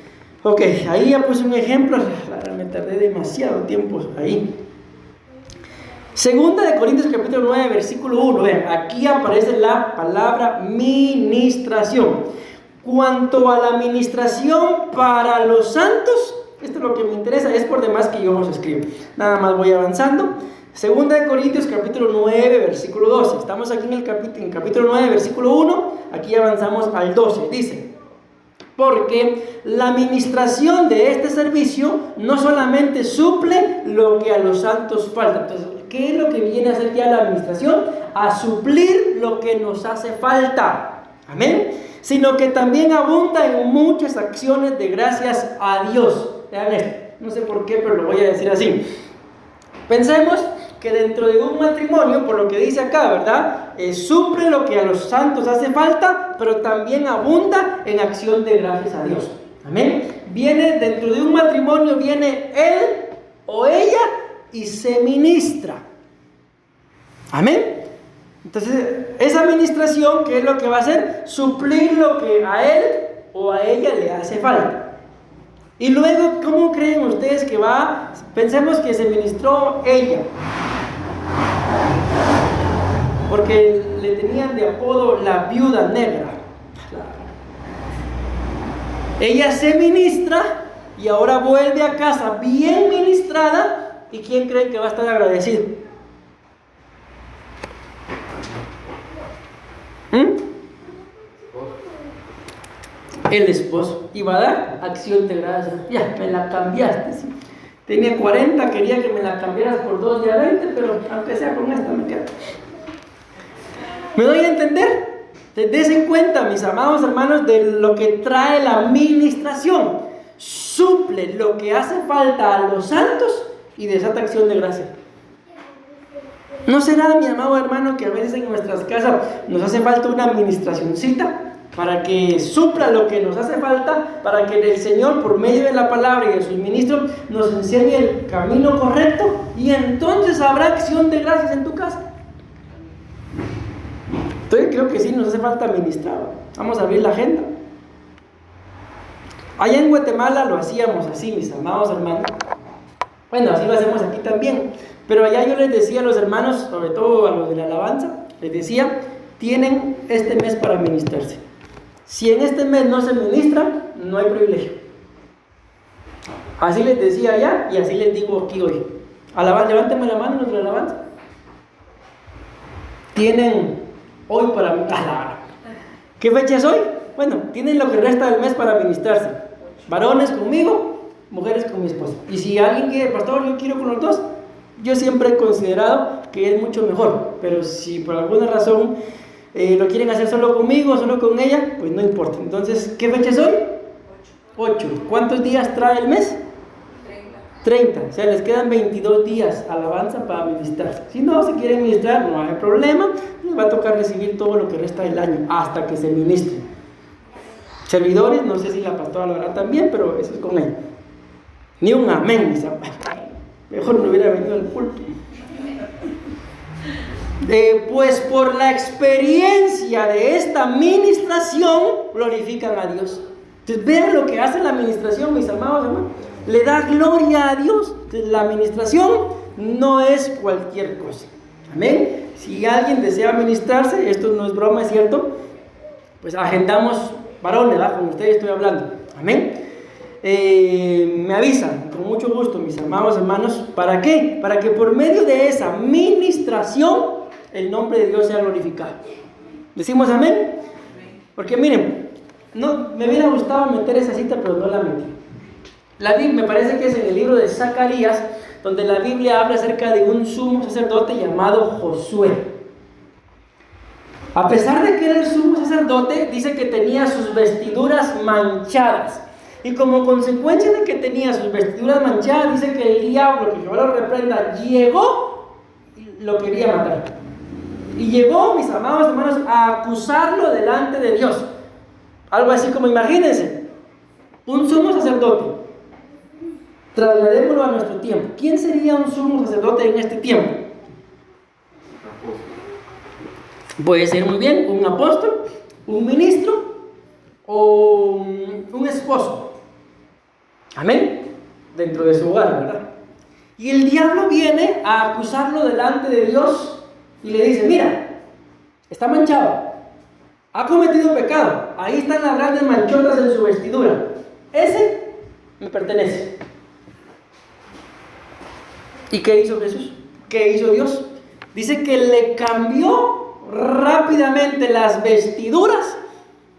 Ok, ahí ya puse un ejemplo. Me tardé demasiado tiempo ahí. Segunda de Corintios capítulo 9, versículo 1. Vean, aquí aparece la palabra ministración. Cuanto a la ministración para los santos, esto es lo que me interesa, es por demás que yo os escribo. Nada más voy avanzando. Segunda de Corintios capítulo 9, versículo 12. Estamos aquí en capítulo 9, versículo 1. Aquí avanzamos al 12. Dice: porque la administración de este servicio no solamente suple lo que a los santos falta. Entonces, ¿qué es lo que viene a hacer ya la administración? A suplir lo que nos hace falta. Amén. Sino que también abunda en muchas acciones de gracias a Dios. Vean esto. No sé por qué, pero lo voy a decir así. Pensemos que dentro de un matrimonio, por lo que dice acá, ¿verdad? Suple lo que a los santos hace falta, pero también abunda en acción de gracias a Dios. Amén. Viene dentro de un matrimonio, viene él o ella y se ministra. Amén. Entonces, esa administración, ¿qué es lo que va a hacer? Suplir lo que a él o a ella le hace falta. Y luego, ¿cómo creen ustedes que va? Pensemos que se ministró ella, porque le tenían de apodo la viuda negra. Ella se ministra y ahora vuelve a casa bien ministrada. ¿Y quién cree que va a estar agradecido? El esposo. Y va a dar acción de gracias. Ya, me la cambiaste. ¿Sí? Tenía 40, quería que me la cambiaras por 2 de a 20, pero aunque sea con esta me quedo. ¿Me doy a entender? Dense cuenta, mis amados hermanos, de lo que trae la administración. Suple lo que hace falta a los santos y desata acción de gracia. ¿No será, mi amado hermano, que a veces en nuestras casas nos hace falta una administracioncita para que supla lo que nos hace falta, para que el Señor, por medio de la palabra y de sus ministros, nos enseñe el camino correcto, y entonces habrá acción de gracias en tu casa? Entonces creo que sí nos hace falta administrar. Vamos a abrir la agenda. Allá en Guatemala lo hacíamos así, mis amados hermanos. Bueno, así lo hacemos aquí también. Pero allá yo les decía a los hermanos, sobre todo a los de la alabanza, les decía: tienen este mes para ministrarse. Si en este mes no se ministra, no hay privilegio. Así les decía allá y así les digo aquí hoy. Levánteme la mano los de la alabanza. tienen hoy para... ¿Qué fecha es hoy? Bueno, tienen lo que resta del mes para ministrarse. Varones conmigo, mujeres con mi esposa. Y si alguien quiere, pastor, yo quiero con los dos, yo siempre he considerado que es mucho mejor. Pero si por alguna razón lo quieren hacer solo conmigo, solo con ella, pues no importa. Entonces, ¿qué fecha es hoy? 8. ¿Cuántos días trae el mes? 30. O sea, les quedan 22 días alabanza para ministrarse. Si no se quieren ministrar, no hay problema. Les va a tocar recibir todo lo que resta del año hasta que se ministren. Servidores, no sé si la pastora lo hará también, pero eso es con ella. Ni un amén, mis amados. Mejor no hubiera venido al culto. Pues por la experiencia de esta ministración glorifican a Dios. Entonces vean lo que hace la administración, mis amados hermanos. Le da gloria a Dios. Entonces, la administración no es cualquier cosa. Amén. Si alguien desea ministrarse, esto no es broma, es cierto, pues agendamos varones, ¿verdad? Con ustedes estoy hablando. Amén. Me avisan con mucho gusto, mis amados hermanos. ¿Para qué? Para que por medio de esa ministración el nombre de Dios sea glorificado. ¿Decimos amén? Porque miren, no, me hubiera gustado meter esa cita, pero no la metí. Me parece que es en el libro de Zacarías, donde la Biblia habla acerca de un sumo sacerdote llamado Josué. A pesar de que era el sumo sacerdote, dice que tenía sus vestiduras manchadas. Y como consecuencia de que tenía sus vestiduras manchadas, dice que el diablo, que Jehová lo reprenda, llegó y lo quería matar. Y llegó, mis amados hermanos, a acusarlo delante de Dios. Algo así como, imagínense, un sumo sacerdote. Trasladémoslo a nuestro tiempo. ¿Quién sería un sumo sacerdote en este tiempo? Puede ser muy bien un apóstol, un ministro o un esposo. Amén. Dentro de su hogar, ¿verdad? Y el diablo viene a acusarlo delante de Dios y le dice, mira, está manchado, ha cometido pecado, ahí están las grandes manchotas en su vestidura, ese me pertenece. ¿Y qué hizo Jesús? ¿Qué hizo Dios? Dice que le cambió rápidamente las vestiduras,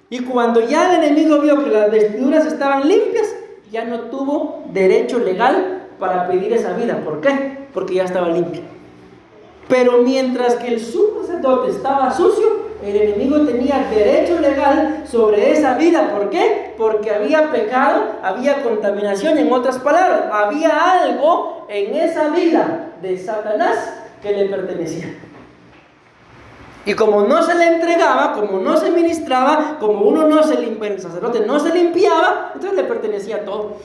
y cuando ya el enemigo vio que las vestiduras estaban limpias, ya no tuvo derecho legal para pedir esa vida. ¿Por qué? Porque ya estaba limpia. Pero mientras que el sumo sacerdote estaba sucio, el enemigo tenía derecho legal sobre esa vida. ¿Por qué? Porque había pecado, había contaminación. En otras palabras, había algo en esa vida de Satanás que le pertenecía. Y como no se le entregaba, como no se ministraba, como uno no se limpiaba, el sacerdote no se limpiaba, entonces le pertenecía todo.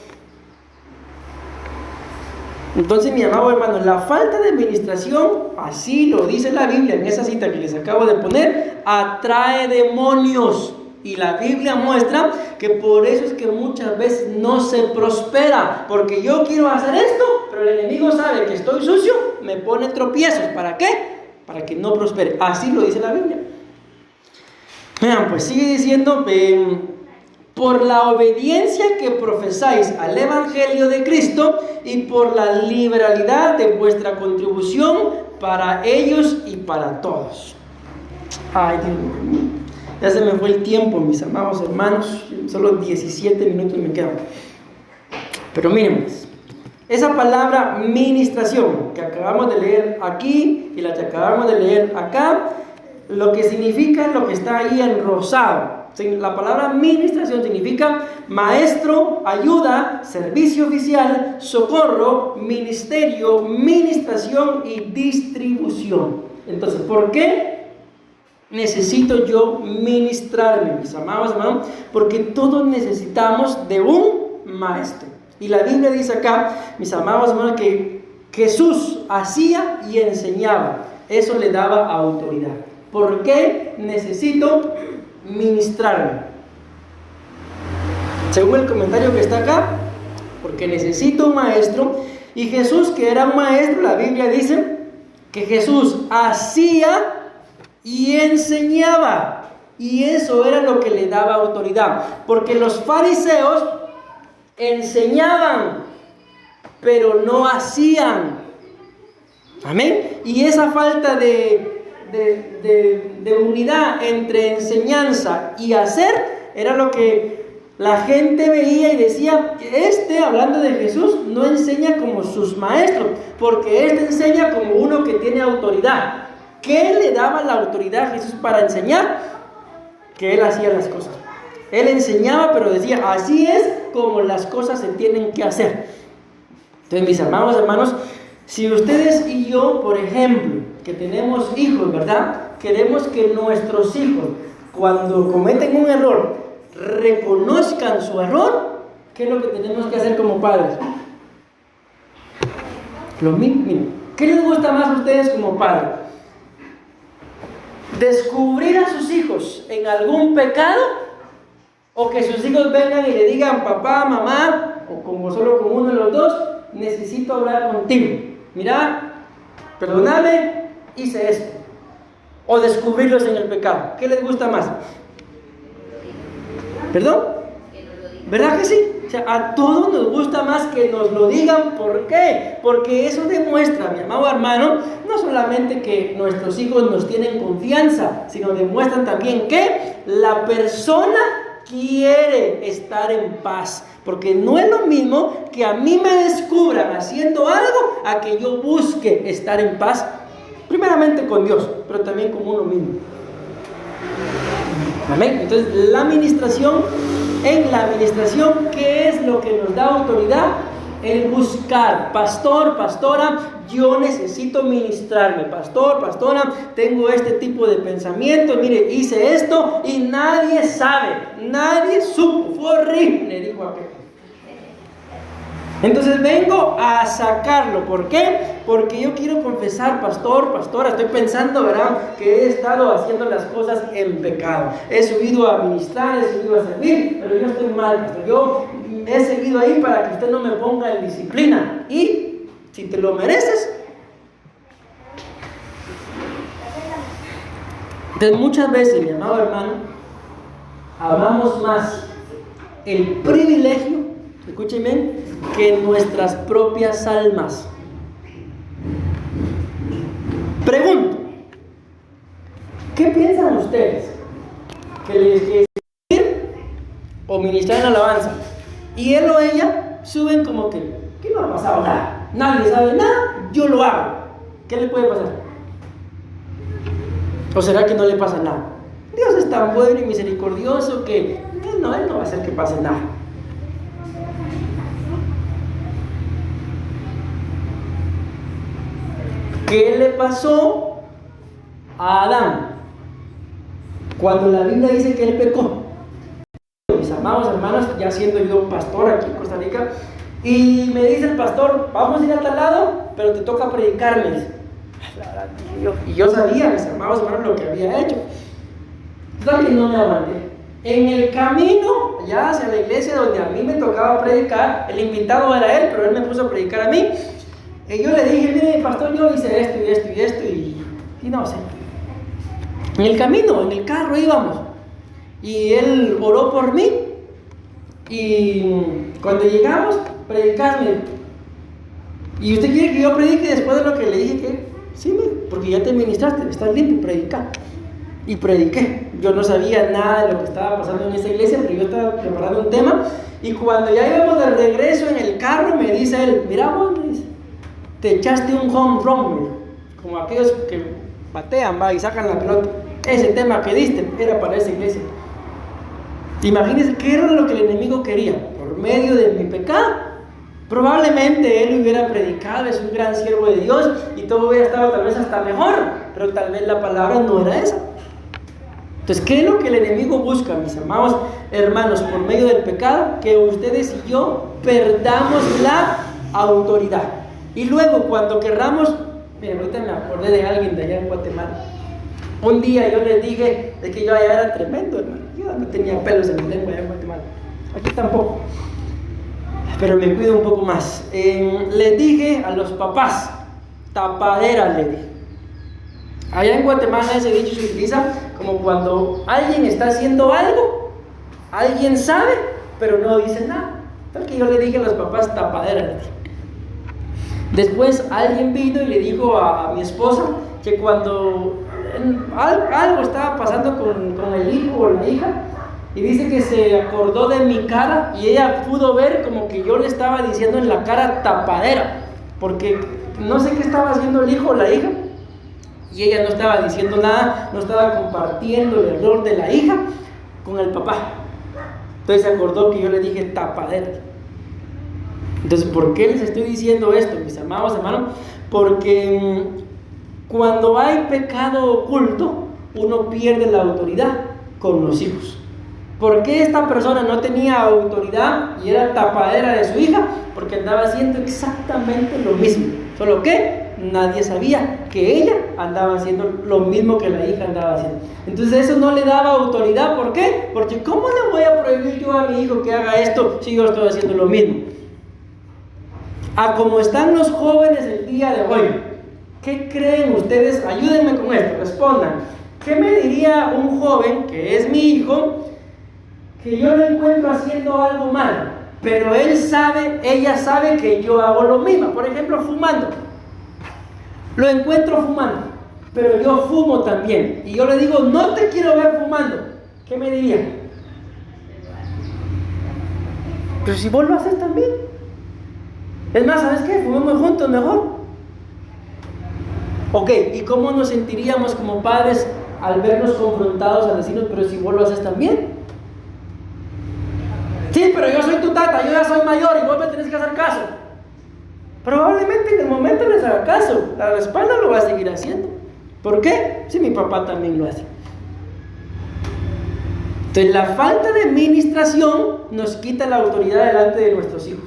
Entonces, mi amado hermano, la falta de administración, así lo dice la Biblia en esa cita que les acabo de poner, atrae demonios. Y la Biblia muestra que por eso es que muchas veces no se prospera. Porque yo quiero hacer esto, pero el enemigo sabe que estoy sucio, me pone tropiezos. ¿Para qué? Para que no prospere. Así lo dice la Biblia. Vean, pues sigue diciendo, por la obediencia que profesáis al Evangelio de Cristo y por la liberalidad de vuestra contribución para ellos y para todos. Ay, Dios mío, ya se me fue el tiempo, mis amados hermanos. Solo 17 minutos me quedan. Pero miren, esa palabra ministración que acabamos de leer aquí y la que acabamos de leer acá, lo que significa lo que está ahí en rosado. La palabra administración significa maestro, ayuda, servicio oficial, socorro, ministerio, ministración y distribución. Entonces, ¿por qué necesito yo ministrarme, mis amados hermanos? Porque todos necesitamos de un maestro. Y la Biblia dice acá, mis amados hermanos, que Jesús hacía y enseñaba. Eso le daba autoridad. ¿Por qué necesito ministrarme? Según el comentario que está acá, porque necesito un maestro. Y Jesús, que era un maestro, la Biblia dice que Jesús hacía y enseñaba, y eso era lo que le daba autoridad. Porque los fariseos enseñaban, pero no hacían. Amén. Y esa falta de de unidad entre enseñanza y hacer era lo que la gente veía y decía: hablando de Jesús, no enseña como sus maestros, porque enseña como uno que tiene autoridad. ¿Qué le daba la autoridad a Jesús para enseñar? Que él hacía las cosas. Él enseñaba, pero decía: así es como las cosas se tienen que hacer. Entonces, mis amados hermanos, si ustedes y yo, por ejemplo, que tenemos hijos, ¿verdad? Queremos que nuestros hijos, cuando cometen un error, reconozcan su error. ¿Qué es lo que tenemos que hacer como padres? Lo mismo. ¿Qué les gusta más a ustedes como padres? ¿Descubrir a sus hijos en algún pecado? ¿O que sus hijos vengan y le digan: papá, mamá, o como solo con uno de los dos, necesito hablar contigo? Mira, perdóname, hice esto. O descubrirlos en el pecado. ¿Qué les gusta más? ¿Perdón? ¿Verdad que sí? O sea, a todos nos gusta más que nos lo digan. ¿Por qué? Porque eso demuestra, mi amado hermano, no solamente que nuestros hijos nos tienen confianza, sino demuestran también que la persona quiere estar en paz. Porque no es lo mismo que a mí me descubran haciendo algo a que yo busque estar en paz, primeramente con Dios, pero también con uno mismo. Amén. Entonces, en la administración, ¿qué es lo que nos da autoridad? El buscar. Pastor, pastora, yo necesito ministrarme. Pastor, pastora, tengo este tipo de pensamiento. Mire, hice esto y nadie sabe, nadie supo. Fue horrible, dijo aquel. Entonces vengo a sacarlo. ¿Por qué? Porque yo quiero confesar: pastor, pastora, estoy pensando, ¿verdad?, que he estado haciendo las cosas en pecado. He subido a ministrar, he subido a servir, pero yo estoy mal, pastor. Yo he seguido ahí para que usted no me ponga en disciplina. Y si te lo mereces. Entonces, muchas veces, mi amado hermano, amamos más el privilegio, escúchenme, que nuestras propias almas. Pregunto: ¿qué piensan ustedes? ¿Que les quiere servir o ministrar en alabanza? Y él o ella suben como que no ha pasado nada, nadie sabe nada, yo lo hago. ¿Qué le puede pasar? ¿O será que no le pasa nada? Dios es tan bueno y misericordioso que él no va a hacer que pase nada. ¿Qué le pasó a Adán cuando la Biblia dice que él pecó? Mis amados hermanos, ya siendo yo pastor aquí en Costa Rica, y me dice el pastor: vamos a ir a tal lado, pero te toca predicarme. Y yo sabía, mis amados hermanos, lo que había hecho. Total que no me aguanté. En el camino allá hacia la iglesia donde a mí me tocaba predicar, el invitado era él, pero él me puso a predicar a mí. Y yo le dije: mire, pastor, yo hice esto y esto y esto, y no sé. En el camino, en el carro íbamos, y él oró por mí. Y cuando llegamos, predicarme. ¿Y usted quiere que yo predique después de lo que le dije que? Sí, porque ya te ministraste, estás limpio, predicar. Y prediqué. Yo no sabía nada de lo que estaba pasando en esa iglesia, pero yo estaba preparando un tema. Y cuando ya íbamos de regreso en el carro, me dice él: mira vos, me dice, te echaste un home run, como aquellos que batean, y sacan la pelota. Ese tema que diste era para esa iglesia. Imagínense qué era lo que el enemigo quería. Por medio de mi pecado, probablemente él hubiera predicado, es un gran siervo de Dios, y todo hubiera estado tal vez hasta mejor, pero tal vez la palabra no era esa. Entonces, ¿qué es lo que el enemigo busca, mis amados hermanos, por medio del pecado? Que ustedes y yo perdamos la autoridad. Y luego, cuando querramos, miren, ahorita me acordé de alguien de allá en Guatemala. Un día yo les dije de que yo allá era tremendo, hermano. Yo no tenía pelos en mi lengua allá en Guatemala. Aquí tampoco, pero me cuido un poco más. Les dije a los papás: tapaderas, les dije. Allá en Guatemala ese dicho se utiliza como cuando alguien está haciendo algo, alguien sabe, pero no dice nada. Tal que yo le dije a los papás: tapaderas, les dije. Después alguien vino y le dijo a mi esposa que cuando algo estaba pasando con el hijo o la hija, y dice que se acordó de mi cara y ella pudo ver como que yo le estaba diciendo en la cara tapadera, porque no sé qué estaba haciendo el hijo o la hija, y ella no estaba diciendo nada, no estaba compartiendo el error de la hija con el papá. Entonces se acordó que yo le dije tapadera. Entonces, ¿por qué les estoy diciendo esto, mis amados hermanos? Porque cuando hay pecado oculto, uno pierde la autoridad con los hijos. ¿Por qué esta persona no tenía autoridad y era tapadera de su hija? Porque andaba haciendo exactamente lo mismo, solo que nadie sabía que ella andaba haciendo lo mismo que la hija andaba haciendo. Entonces eso no le daba autoridad. ¿Por qué? Porque ¿cómo le voy a prohibir yo a mi hijo que haga esto si yo estoy haciendo lo mismo? A como están los jóvenes el día de hoy, ¿qué creen ustedes? Ayúdenme con esto, respondan. ¿Qué me diría un joven que es mi hijo, que yo lo encuentro haciendo algo mal, pero ella sabe que yo hago lo mismo? Por ejemplo, fumando. Lo encuentro fumando, pero yo fumo también, y yo le digo, no te quiero ver fumando. ¿Qué me diría? Pero si vos lo haces también. Es más, ¿sabes qué? Fumemos juntos mejor. Ok, ¿y cómo nos sentiríamos como padres al vernos confrontados a decirnos, pero si vos lo haces también? Sí, pero yo soy tu tata, yo ya soy mayor y vos me tenés que hacer caso. Probablemente en el momento les haga caso, a la espalda lo va a seguir haciendo. ¿Por qué? Si mi papá también lo hace. Entonces la falta de administración nos quita la autoridad delante de nuestros hijos.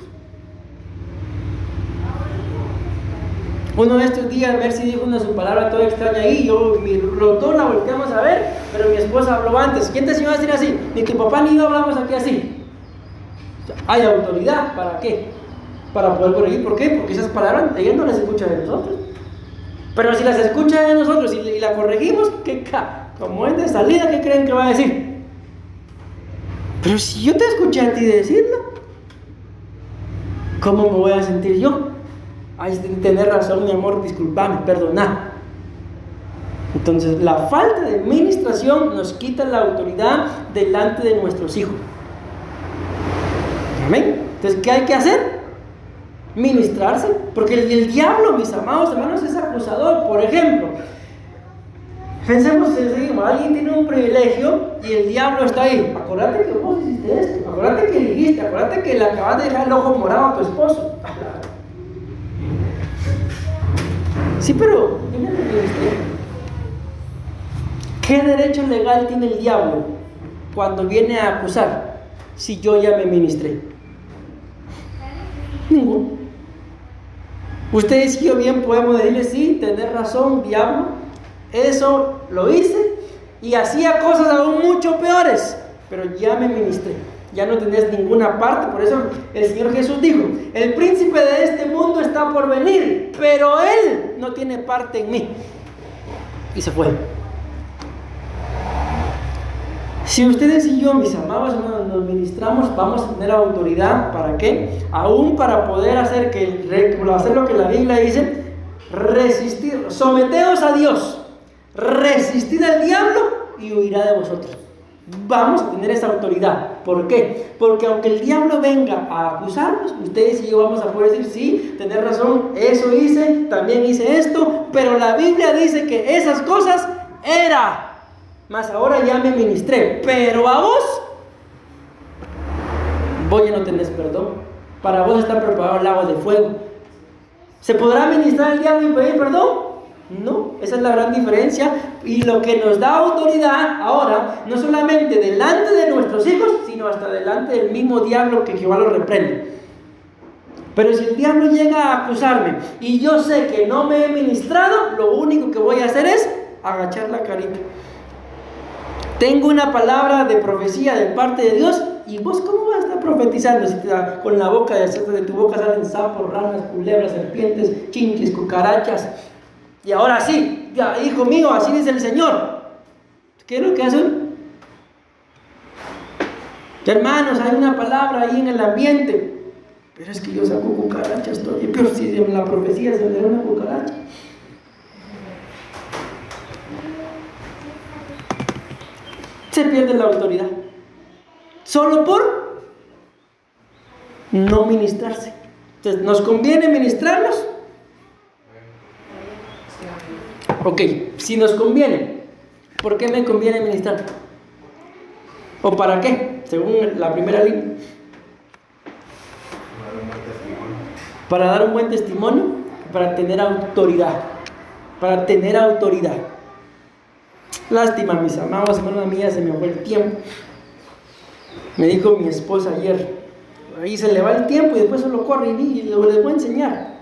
Uno de estos días, Mercy dijo una su palabra toda extraña ahí, yo los dos la volteamos a ver, pero mi esposa habló antes. ¿Quién te enseñó a decir así? Ni tu papá ni yo hablamos aquí así. O sea, hay autoridad, ¿para qué? Para poder corregir. ¿Por qué? Porque esas palabras ella no las escucha de nosotros. Pero si las escucha de nosotros y la corregimos, como es de salida, ¿qué creen que va a decir? Pero si yo te escuché a ti decirlo, ¿cómo me voy a sentir yo? Ay, tener razón, mi amor, discúlpame, perdona. Entonces, la falta de administración nos quita la autoridad delante de nuestros hijos. Amén. Entonces, ¿qué hay que hacer? Ministrarse. Porque el diablo, mis amados hermanos, es acusador. Por ejemplo, pensemos, alguien tiene un privilegio y el diablo está ahí. Acuérdate que vos hiciste esto, acuérdate que dijiste, acuérdate que le acabas de dejar el ojo morado a tu esposo. Sí, pero ¿qué derecho legal tiene el diablo cuando viene a acusar si yo ya me ministré? Ninguno. Ustedes y yo bien podemos decirle, sí, tenés razón, diablo, eso lo hice y hacía cosas aún mucho peores, pero ya me ministré, ya no tenés ninguna parte. Por eso el Señor Jesús dijo, el príncipe de este mundo está por venir, pero él no tiene parte en mí. Y se fue. Si ustedes y yo, mis amados, nos ministramos, vamos a tener autoridad. ¿Para qué? Aún para poder hacer lo que la Biblia dice, resistir, someteos a Dios, resistid al diablo y huirá de vosotros. Vamos a tener esa autoridad. ¿Por qué? Porque aunque el diablo venga a acusarnos, ustedes y yo vamos a poder decir, sí, tenés razón, eso hice, también hice esto, pero la Biblia dice que esas cosas más ahora ya me ministré, pero a vos ya no tenés perdón. Para vos está preparado el lago de fuego. ¿Se podrá ministrar el diablo y pedir perdón? No, esa es la gran diferencia. Y lo que nos da autoridad ahora, no solamente delante de nuestros hijos, sino hasta delante del mismo diablo que Jehová lo reprende. Pero si el diablo llega a acusarme y yo sé que no me he ministrado, lo único que voy a hacer es agachar la carita. Tengo una palabra de profecía de parte de Dios, y vos cómo vas a estar profetizando si con la boca de tu boca salen sapos, ranas, culebras, serpientes, chinches, cucarachas. Y ahora sí, ya, hijo mío, así dice el Señor. ¿Qué es lo que hacen? Hermanos, hay una palabra ahí en el ambiente. Pero es que yo saco cucarachas todavía. Pero si en la profecía se le da una cucaracha. se pierde la autoridad. Solo por no ministrarse. Entonces, ¿nos conviene ministrarnos? Ok, si nos conviene, ¿por qué me conviene ministrar? ¿O para qué? Según la primera línea. Para dar un buen testimonio, para tener autoridad. Para tener autoridad. Lástima, mis amados hermanos mías, se me fue el tiempo. Me dijo mi esposa ayer, ahí se le va el tiempo y después solo corre y les voy a enseñar,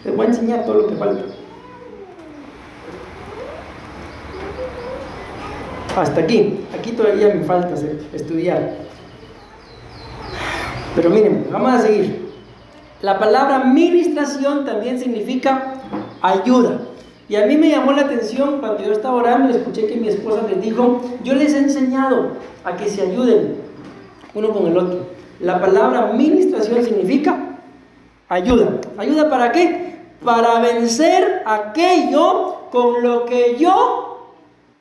les voy a enseñar todo lo que falta. Hasta aquí todavía me falta estudiar. Pero miren, vamos a seguir. La palabra ministración también significa ayuda. Y a mí me llamó la atención cuando yo estaba orando y escuché que mi esposa les dijo, yo les he enseñado a que se ayuden uno con el otro. La palabra ministración significa ayuda. ¿Ayuda para qué? Para vencer aquello con lo que yo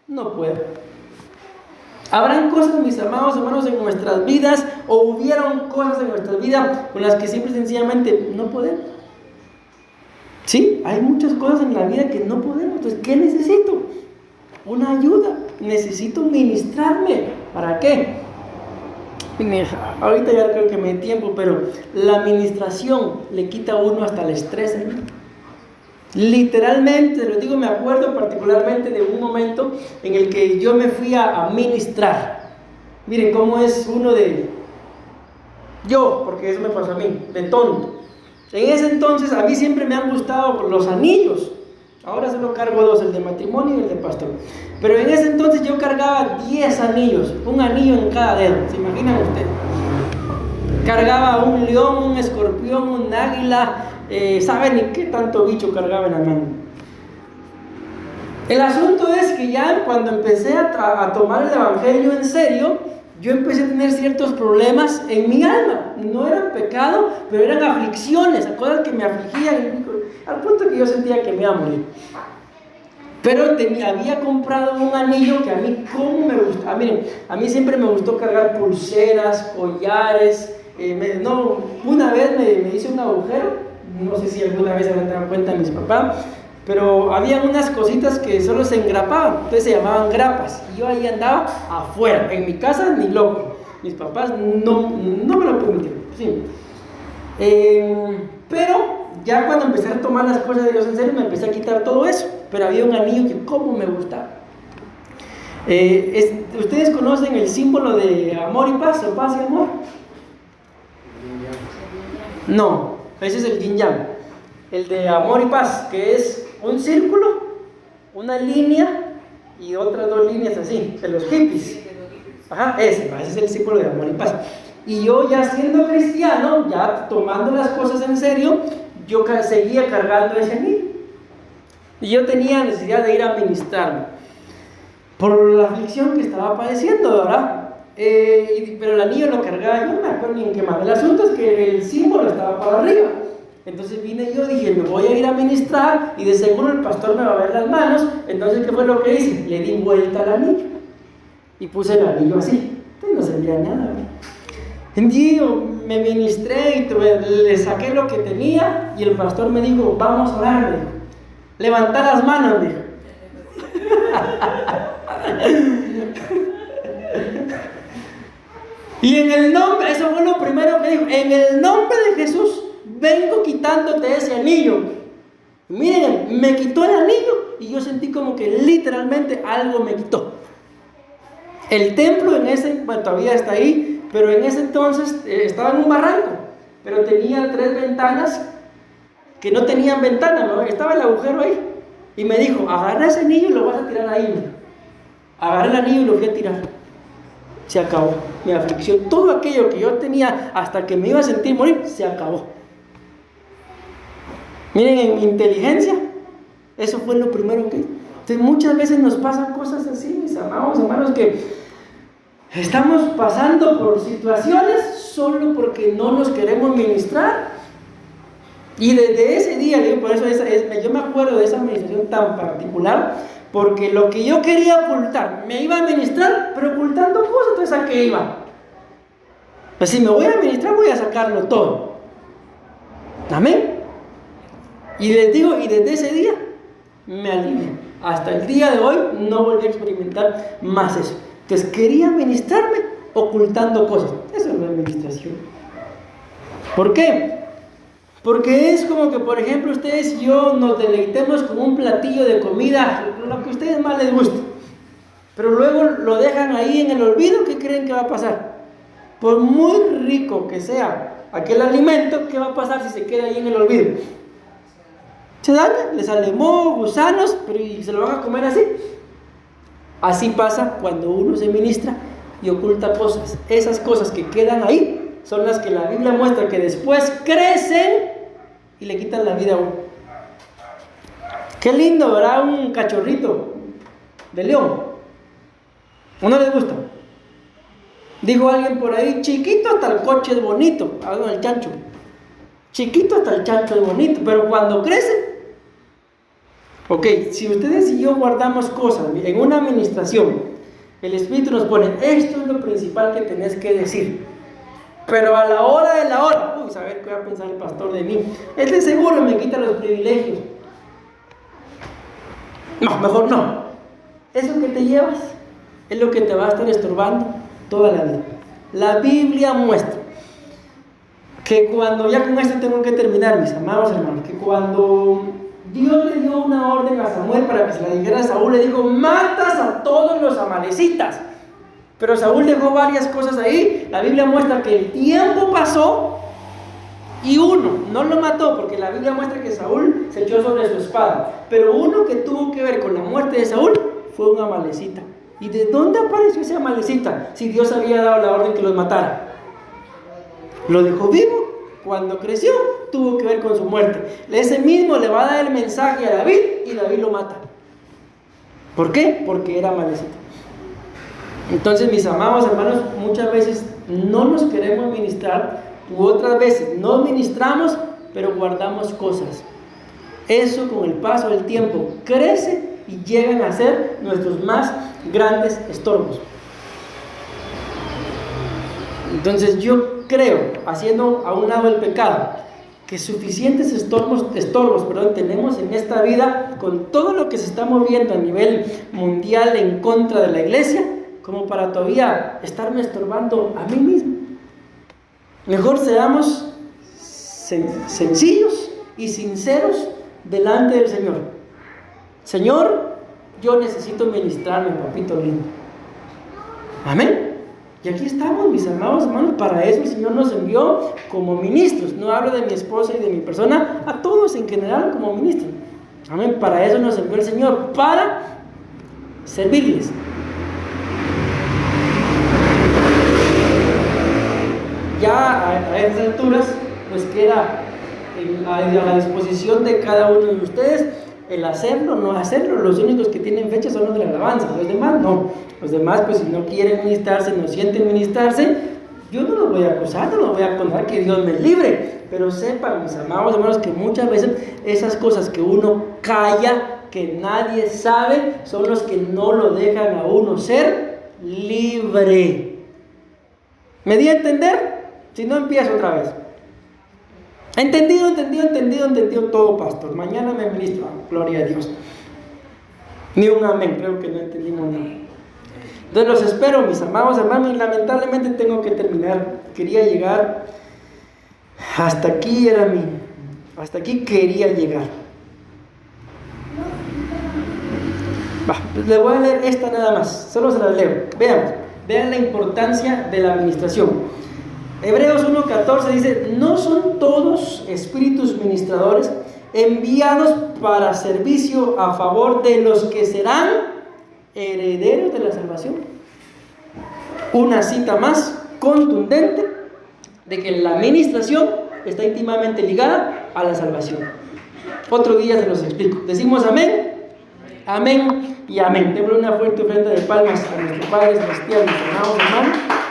no puedo. Habrán cosas, mis amados hermanos, en nuestras vidas, o hubieron cosas en nuestras vidas con las que simple y sencillamente no podemos. Sí, hay muchas cosas en la vida que no podemos. Entonces, ¿qué necesito? Una ayuda. Necesito ministrarme. ¿Para qué? Ahorita ya creo que me dé tiempo, pero la administración le quita a uno hasta el estrés, ¿eh? Literalmente, lo digo, me acuerdo particularmente de un momento en el que yo me fui a ministrar. Miren cómo es uno porque eso me pasó a mí, de tonto. En ese entonces a mí siempre me han gustado los anillos. Ahora solo cargo 2, el de matrimonio y el de pastor. Pero en ese entonces yo cargaba 10 anillos, un anillo en cada dedo. ¿Se imaginan ustedes? Cargaba un león, un escorpión, un águila. ¿Saben ni qué tanto bicho cargaba en la mano? El asunto es que ya cuando empecé a tomar el evangelio en serio, yo empecé a tener ciertos problemas en mi alma. No eran pecado, pero eran aflicciones, cosas que me afligían, al punto que yo sentía que me iba a morir. Pero había comprado un anillo que a mí, ¿cómo me gusta? Miren, a mí siempre me gustó cargar pulseras, collares. Una vez me hice un agujero. No sé si alguna vez se habrán dado cuenta mis papás, pero había unas cositas que solo se engrapaban, entonces se llamaban grapas, y yo ahí andaba afuera, en mi casa ni loco, mis papás no me lo permitieron, sí. Pero ya cuando empecé a tomar las cosas de Dios en serio, me empecé a quitar todo eso, pero había un anillo que como me gustaba. ¿Ustedes conocen el símbolo de amor y paz, o paz y amor? No. Ese es el yin yang, el de amor y paz, que es un círculo, una línea y otras 2 líneas así, de los hippies. Ajá, ese es el símbolo de amor y paz. Y yo ya siendo cristiano, ya tomando las cosas en serio, yo seguía cargando ese anillo. Y yo tenía necesidad de ir a ministrarme por la aflicción que estaba padeciendo, ¿verdad? Pero el anillo lo cargaba, yo no me acuerdo ni en qué más. El asunto es que el símbolo estaba para arriba. Entonces vine yo, dije, me voy a ir a ministrar y de seguro el pastor me va a ver las manos. Entonces, ¿qué fue lo que hice? Le di vuelta al anillo y puse el anillo así. Entonces no servía nada. Entonces me ministré y le saqué lo que tenía y el pastor me dijo, vamos a orar, me dijo. Levanta las manos, me dijo. Y en el nombre, eso fue lo primero que dijo, en el nombre de Jesús vengo quitándote ese anillo. Miren, me quitó el anillo y yo sentí como que literalmente algo me quitó. El templo todavía está ahí, pero en ese entonces estaba en un barranco, pero tenía 3 ventanas que no tenían ventana, ¿no? Estaba el agujero ahí. Y me dijo, agarra ese anillo y lo vas a tirar ahí. Agarré el anillo y lo fui a tirar. Se acabó mi aflicción. Todo aquello que yo tenía hasta que me iba a sentir morir, se acabó. Miren, en mi inteligencia, eso fue lo primero que hice. Entonces muchas veces nos pasan cosas así, mis amados hermanos, que estamos pasando por situaciones solo porque no nos queremos ministrar. Y desde ese día, por eso yo me acuerdo de esa administración tan particular, Porque lo que yo quería ocultar, me iba a ministrar, pero ocultando cosas, entonces ¿a qué iba? Pues si me voy a ministrar, voy a sacarlo todo. Amén. Y les digo, y desde ese día me alivié. Hasta el día de hoy no volví a experimentar más eso. Entonces quería ministrarme ocultando cosas. Eso es la administración. ¿Por qué? Porque es como que, por ejemplo, ustedes y yo nos deleitemos con un platillo de comida, lo que a ustedes más les guste, pero luego lo dejan ahí en el olvido. ¿Qué creen que va a pasar? Por muy rico que sea aquel alimento, ¿qué va a pasar si se queda ahí en el olvido? Se daña, le sale moho, gusanos, pero ¿y se lo van a comer así? Así pasa cuando uno se ministra y oculta cosas. Esas cosas que quedan ahí son las que la Biblia muestra que después crecen y le quitan la vida a uno. Qué lindo, ¿verdad? Un cachorrito de león. ¿O no les gusta? Dijo alguien por ahí, chiquito hasta el coche es bonito. Hagan el chancho. Chiquito hasta el chancho es bonito, pero cuando crece. Ok, si ustedes y yo guardamos cosas en una administración, el Espíritu nos pone, esto es lo principal que tenés que decir. Pero a la hora de la hora, saber qué va a pensar el pastor de mí. Él de seguro me quita los privilegios. No, mejor no. Eso que te llevas es lo que te va a estar estorbando toda la vida. La Biblia muestra que cuando, ya con esto tengo que terminar, mis amados hermanos, que cuando Dios le dio una orden a Samuel para que se la dijera a Saúl, le dijo, matas a todos los amalecitas. Pero Saúl dejó varias cosas ahí. La Biblia muestra que el tiempo pasó y uno no lo mató, porque la Biblia muestra que Saúl se echó sobre su espada. Pero uno que tuvo que ver con la muerte de Saúl fue un amalecita. ¿Y de dónde apareció ese amalecita? Si Dios había dado la orden que los matara. Lo dejó vivo. Cuando creció, tuvo que ver con su muerte. Ese mismo le va a dar el mensaje a David y David lo mata. ¿Por qué? Porque era amalecita. Entonces, mis amados hermanos, muchas veces no nos queremos ministrar, u otras veces nos ministramos, pero guardamos cosas. Eso con el paso del tiempo crece y llegan a ser nuestros más grandes estorbos. Entonces yo creo, haciendo a un lado el pecado, que suficientes estorbos tenemos en esta vida, con todo lo que se está moviendo a nivel mundial en contra de la iglesia, como para todavía estarme estorbando a mí mismo. Mejor seamos sencillos y sinceros delante del Señor. Señor, yo necesito ministrarme, papito lindo. Amén. Y aquí estamos, mis amados hermanos, para eso el Señor nos envió como ministros. No hablo de mi esposa y de mi persona, a todos en general como ministros. Amén. Para eso nos envió el Señor, para servirles. Ya a estas alturas, pues queda a la disposición de cada uno de ustedes el hacerlo o no hacerlo. Los únicos que tienen fecha son los de la alabanza, los demás no. Los demás, pues si no quieren ministrarse, no sienten ministrarse, yo no los voy a acusar, no los voy a contar, que Dios me libre. Pero sepan, mis amados hermanos, que muchas veces esas cosas que uno calla, que nadie sabe, son los que no lo dejan a uno ser libre. ¿Me di a entender? Si no, empiezo otra vez. Entendido todo, pastor. Mañana me ministro. Gloria a Dios. Ni un amén, creo que no entendimos nada. Entonces los espero, mis amados hermanos, y lamentablemente tengo que terminar. Quería llegar. Hasta aquí hasta aquí quería llegar. Les voy a leer esta nada más. Solo se la leo. Vean la importancia de la administración. Hebreos 1:14 dice, no son todos espíritus ministradores enviados para servicio a favor de los que serán herederos de la salvación. Una cita más contundente de que la administración está íntimamente ligada a la salvación. Otro día se los explico. Decimos amén, amén y amén. Démosle una fuerte ofrenda de palmas a nuestro Padre Celestial, mis amados hermanos.